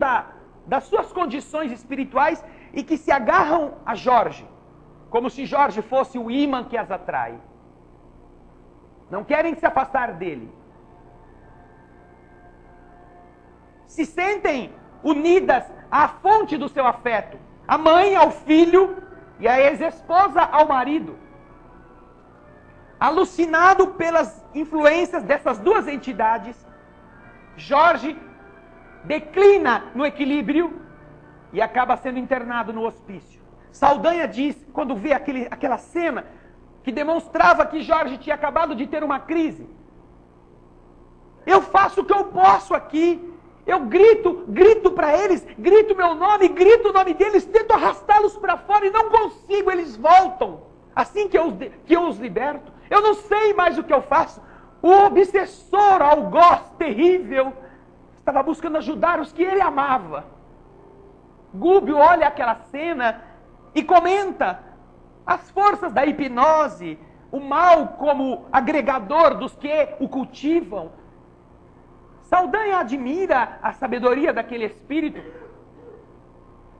das suas condições espirituais e que se agarram a Jorge, como se Jorge fosse o ímã que as atrai. Não querem se afastar dele. Se sentem unidas à fonte do seu afeto, a mãe ao filho e a ex-esposa ao marido. Alucinado pelas influências dessas duas entidades, Jorge declina no equilíbrio e acaba sendo internado no hospício. Saldanha diz, quando vê aquela cena, que demonstrava que Jorge tinha acabado de ter uma crise: eu faço o que eu posso aqui, eu grito para eles, grito meu nome, grito o nome deles, tento arrastá-los para fora e não consigo, eles voltam. Assim que eu os liberto, eu não sei mais o que eu faço. O obsessor, algoz terrível, estava buscando ajudar os que ele amava. Gúbio olha aquela cena e comenta as forças da hipnose, o mal como agregador dos que o cultivam. Saldanha admira a sabedoria daquele espírito.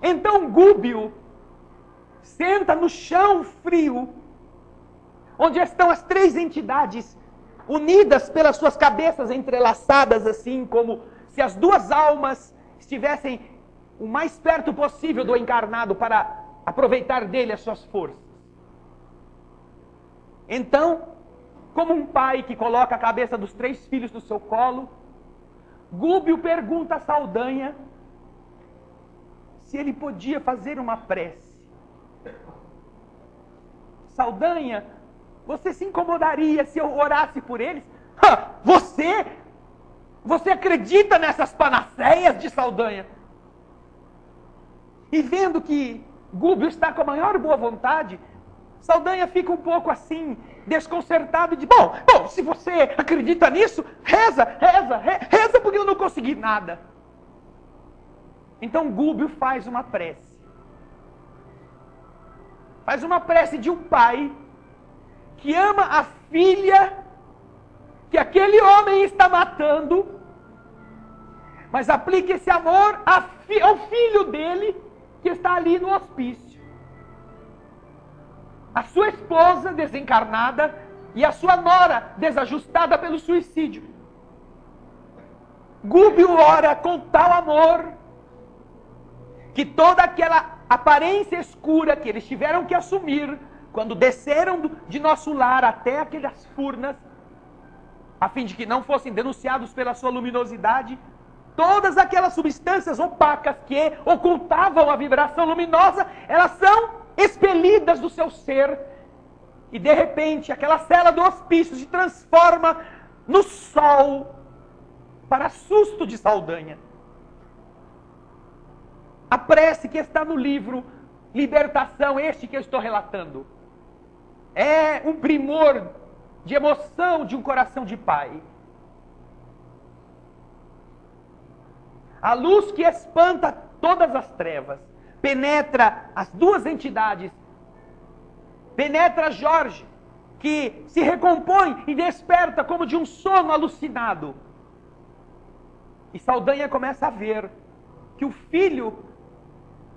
Então Gúbio senta no chão frio, onde estão as três entidades, unidas pelas suas cabeças entrelaçadas, assim como se as duas almas estivessem o mais perto possível do encarnado para aproveitar dele as suas forças. Então, como um pai que coloca a cabeça dos três filhos no seu colo, Gúbio pergunta a Saldanha se ele podia fazer uma prece. Saldanha, você se incomodaria se eu orasse por eles? Você acredita nessas panaceias de Saldanha? E vendo que Gúbio está com a maior boa vontade, Saldanha fica um pouco assim, desconcertado, de bom, se você acredita nisso, reza porque eu não consegui nada. Então Gúbio faz uma prece. Faz uma prece de um pai que ama a filha que aquele homem está matando, mas aplica esse amor ao filho dele que está ali no hospício. A sua esposa desencarnada e a sua nora desajustada pelo suicídio. Gúbio ora com tal amor que toda aquela aparência escura que eles tiveram que assumir quando desceram de nosso lar até aquelas furnas, a fim de que não fossem denunciados pela sua luminosidade, todas aquelas substâncias opacas que ocultavam a vibração luminosa, elas são expelidas do seu ser, e de repente aquela cela do hospício se transforma no sol, para susto de Saldanha. A prece que está no livro Libertação, este que eu estou relatando, é um primor de emoção de um coração de pai. A luz que espanta todas as trevas penetra as duas entidades, penetra Jorge, que se recompõe e desperta como de um sono alucinado. E Saldanha começa a ver que o filho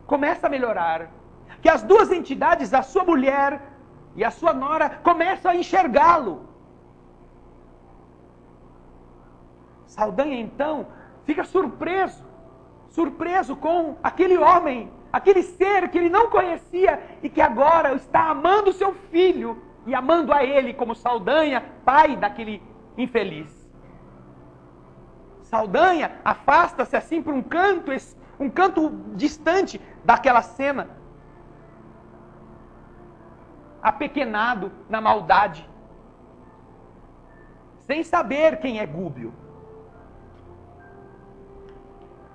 começa a melhorar, que as duas entidades, a sua mulher e a sua nora, começam a enxergá-lo. Saldanha então fica surpreso com aquele homem, aquele ser que ele não conhecia e que agora está amando seu filho e amando a ele como Saldanha, pai daquele infeliz. Saldanha afasta-se assim para um canto distante daquela cena, apequenado na maldade, sem saber quem é Gúbio.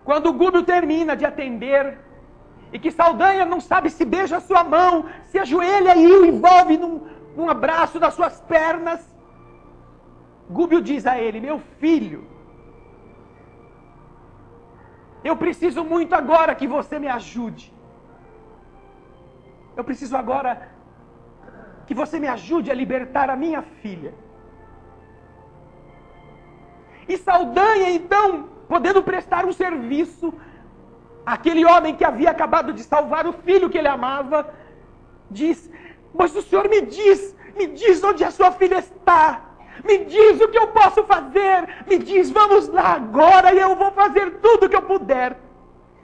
Quando Gúbio termina de atender, e que Saldanha não sabe se beija a sua mão, se ajoelha e o envolve num abraço das suas pernas, Gúbio diz a ele: meu filho, Eu preciso muito agora que você me ajude. Eu preciso agora que você me ajude a libertar a minha filha. E Saldanha, então, podendo prestar um serviço àquele homem que havia acabado de salvar o filho que ele amava, diz: mas o senhor me diz onde a sua filha está. Me diz o que eu posso fazer. Me diz, vamos lá agora e eu vou fazer tudo o que eu puder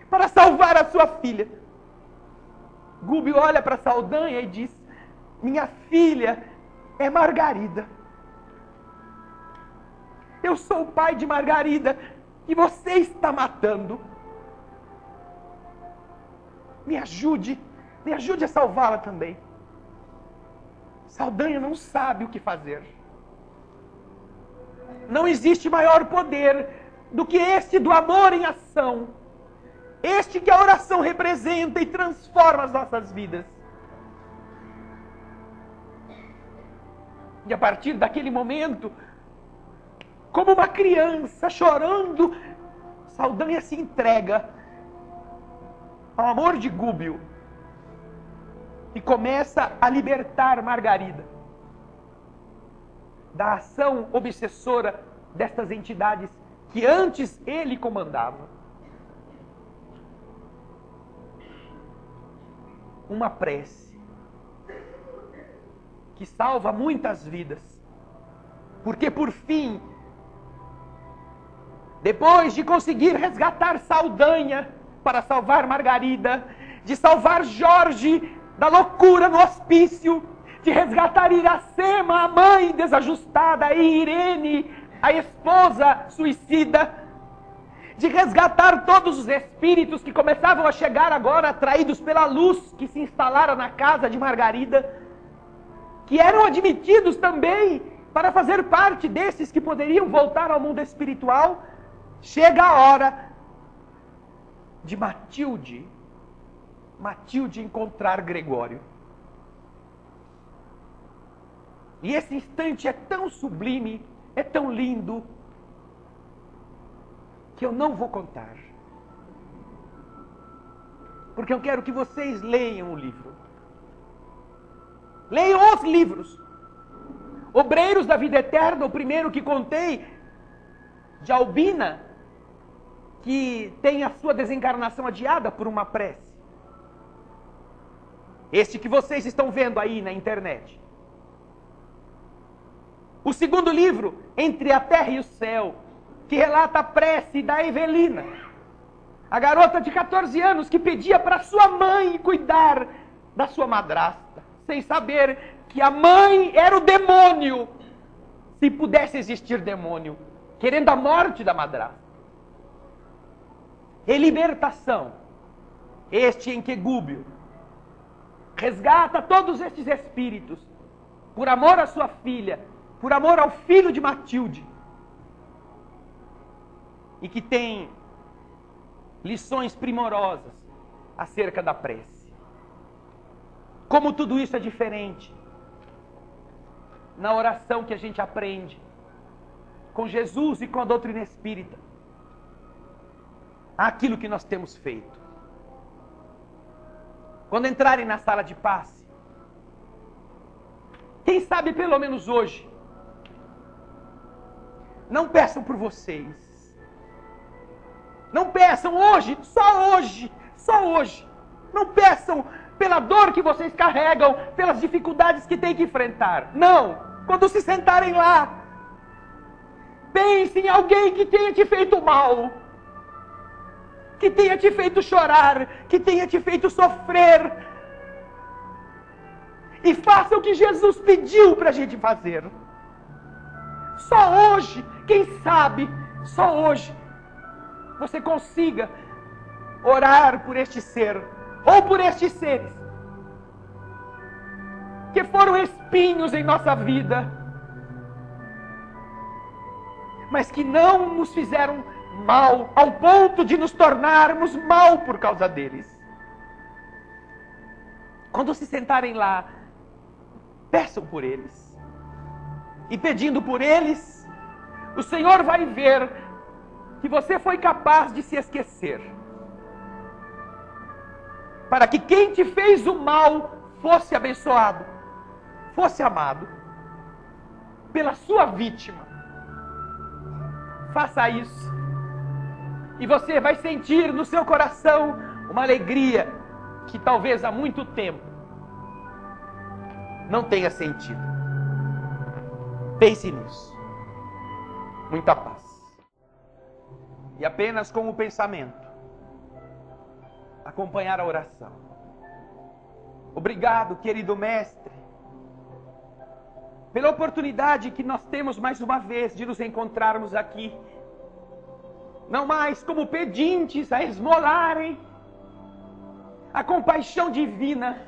para salvar a sua filha. Gúbio olha para Saldanha e diz: minha filha é Margarida. Eu sou o pai de Margarida e você está matando. Me ajude a salvá-la também. Saldanha não sabe o que fazer. Não existe maior poder do que este do amor em ação. Este que a oração representa e transforma as nossas vidas. E a partir daquele momento, como uma criança chorando, Saldanha se entrega ao amor de Gúbio e começa a libertar Margarida da ação obsessora destas entidades que antes ele comandava. Uma prece que salva muitas vidas, porque por fim, depois de conseguir resgatar Saldanha para salvar Margarida, de salvar Jorge da loucura no hospício, de resgatar Iracema, a mãe desajustada, e Irene, a esposa suicida, de resgatar todos os espíritos que começavam a chegar agora, atraídos pela luz que se instalara na casa de Margarida, que eram admitidos também para fazer parte desses que poderiam voltar ao mundo espiritual. Chega a hora de Matilde encontrar Gregório. E esse instante é tão sublime, é tão lindo, que eu não vou contar. Porque eu quero que vocês leiam o livro. Leiam os livros. Obreiros da Vida Eterna, o primeiro que contei, de Albina, que tem a sua desencarnação adiada por uma prece. Este que vocês estão vendo aí na internet. O segundo livro, Entre a Terra e o Céu, que relata a prece da Evelina, a garota de 14 anos que pedia para sua mãe cuidar da sua madrasta, sem saber que a mãe era o demônio, se pudesse existir demônio, querendo a morte da madrasta. E libertação, este em que Gúbio resgata todos estes espíritos, por amor à sua filha, por amor ao filho de Matilde, e que tem lições primorosas acerca da prece. Como tudo isso é diferente na oração que a gente aprende com Jesus e com a doutrina espírita, aquilo que nós temos feito. Quando entrarem na sala de passe, quem sabe pelo menos hoje, não peçam por vocês. Não peçam hoje, só hoje, só hoje. Não peçam pela dor que vocês carregam, pelas dificuldades que têm que enfrentar. Não! Quando se sentarem lá, pense em alguém que tenha te feito mal, que tenha te feito chorar, que tenha te feito sofrer. E faça o que Jesus pediu para a gente fazer. Só hoje, quem sabe, só hoje, você consiga orar por este ser, ou por estes seres, que foram espinhos em nossa vida, mas que não nos fizeram mal, ao ponto de nos tornarmos mal por causa deles. Quando se sentarem lá, peçam por eles. E pedindo por eles, o Senhor vai ver que você foi capaz de se esquecer, para que quem te fez o mal fosse abençoado, fosse amado pela sua vítima. Faça isso e você vai sentir no seu coração uma alegria que talvez há muito tempo não tenha sentido. Pense nisso. Muita paz. E apenas com o pensamento, acompanhar a oração. Obrigado, querido mestre, pela oportunidade que nós temos mais uma vez de nos encontrarmos aqui. Não mais como pedintes a esmolarem a compaixão divina.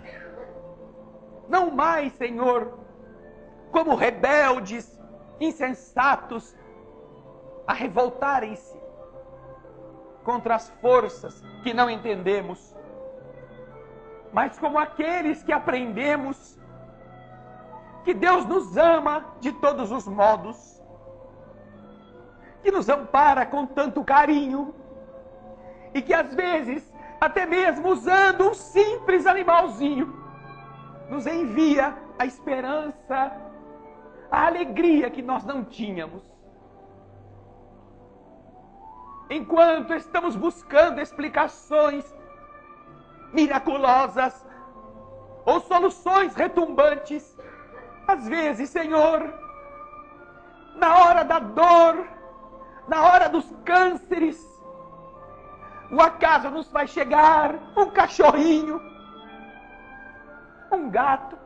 Não mais, Senhor, como rebeldes, insensatos, a revoltarem-se contra as forças que não entendemos, mas como aqueles que aprendemos que Deus nos ama de todos os modos, que nos ampara com tanto carinho, e que às vezes, até mesmo usando um simples animalzinho, nos envia a esperança, a alegria que nós não tínhamos. Enquanto estamos buscando explicações miraculosas ou soluções retumbantes, às vezes, Senhor, na hora da dor, na hora dos cânceres, o acaso nos vai chegar um cachorrinho, um gato,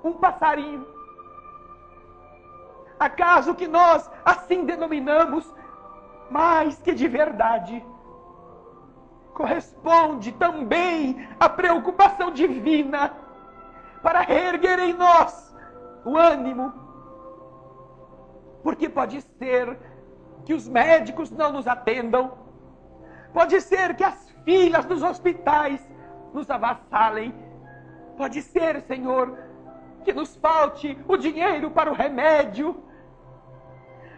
um passarinho. Acaso que nós assim denominamos, mas que de verdade corresponde também à preocupação divina para reerguer em nós o ânimo. Porque pode ser que os médicos não nos atendam, pode ser que as filas dos hospitais nos avassalem, pode ser, Senhor, que nos falte o dinheiro para o remédio.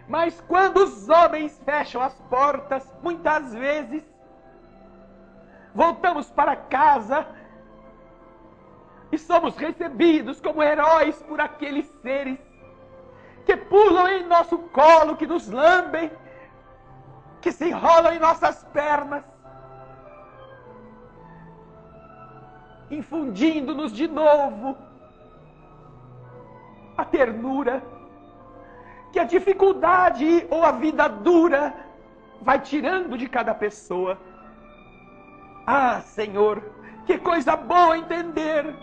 Mas quando os homens fecham as portas, muitas vezes, voltamos para casa e somos recebidos como heróis por aqueles seres que pulam em nosso colo, que nos lambem, que se enrolam em nossas pernas, infundindo-nos de novo a ternura que a dificuldade ou a vida dura vai tirando de cada pessoa. Ah, Senhor, que coisa boa entender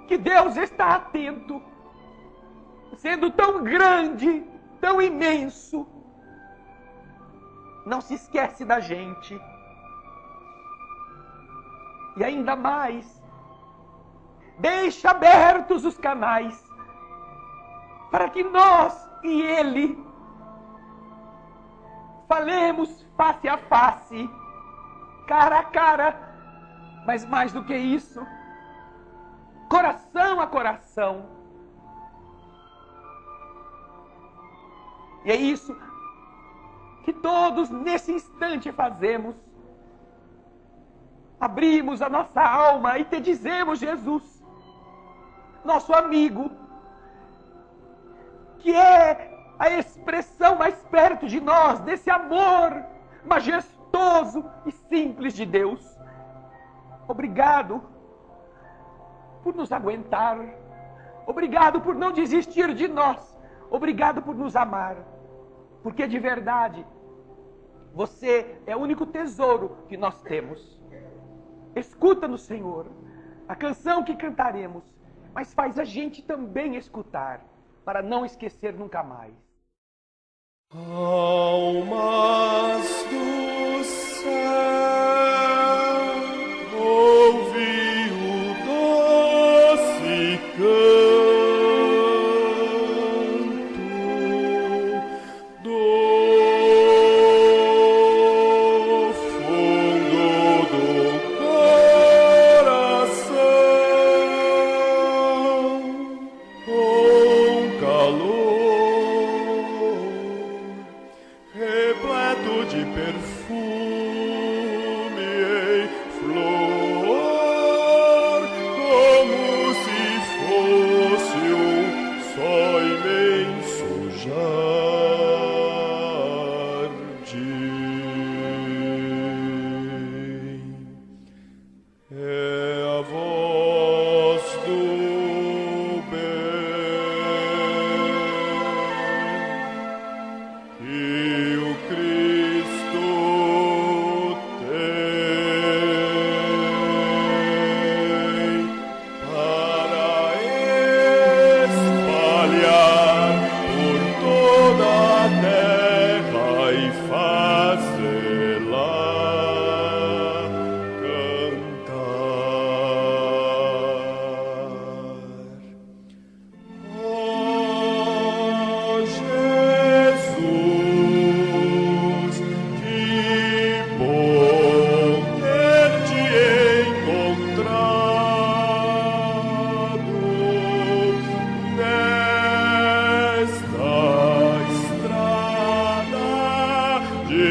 que Deus está atento, sendo tão grande, tão imenso, não se esquece da gente. E ainda mais, deixa abertos os canais para que nós e Ele falemos face a face, cara a cara, mas mais do que isso, coração a coração. E é isso que todos nesse instante fazemos. Abrimos a nossa alma e te dizemos, Jesus, nosso amigo, que é a expressão mais perto de nós desse amor majestoso e simples de Deus. Obrigado por nos aguentar. Obrigado por não desistir de nós. Obrigado por nos amar. Porque de verdade, você é o único tesouro que nós temos. Escuta-nos, Senhor, a canção que cantaremos, mas faz a gente também escutar, para não esquecer nunca mais. Almas do céu, ouvi o doce canto do fundo do coração, com calor repleto repleto de perfume em flor, como se fosse um só imenso jardim. É a voz do bem que o Cristo tem para espalhar por toda a terra e fazê-la cantar. Oh, Jesus, que bom ter-te encontrado nesta estrada de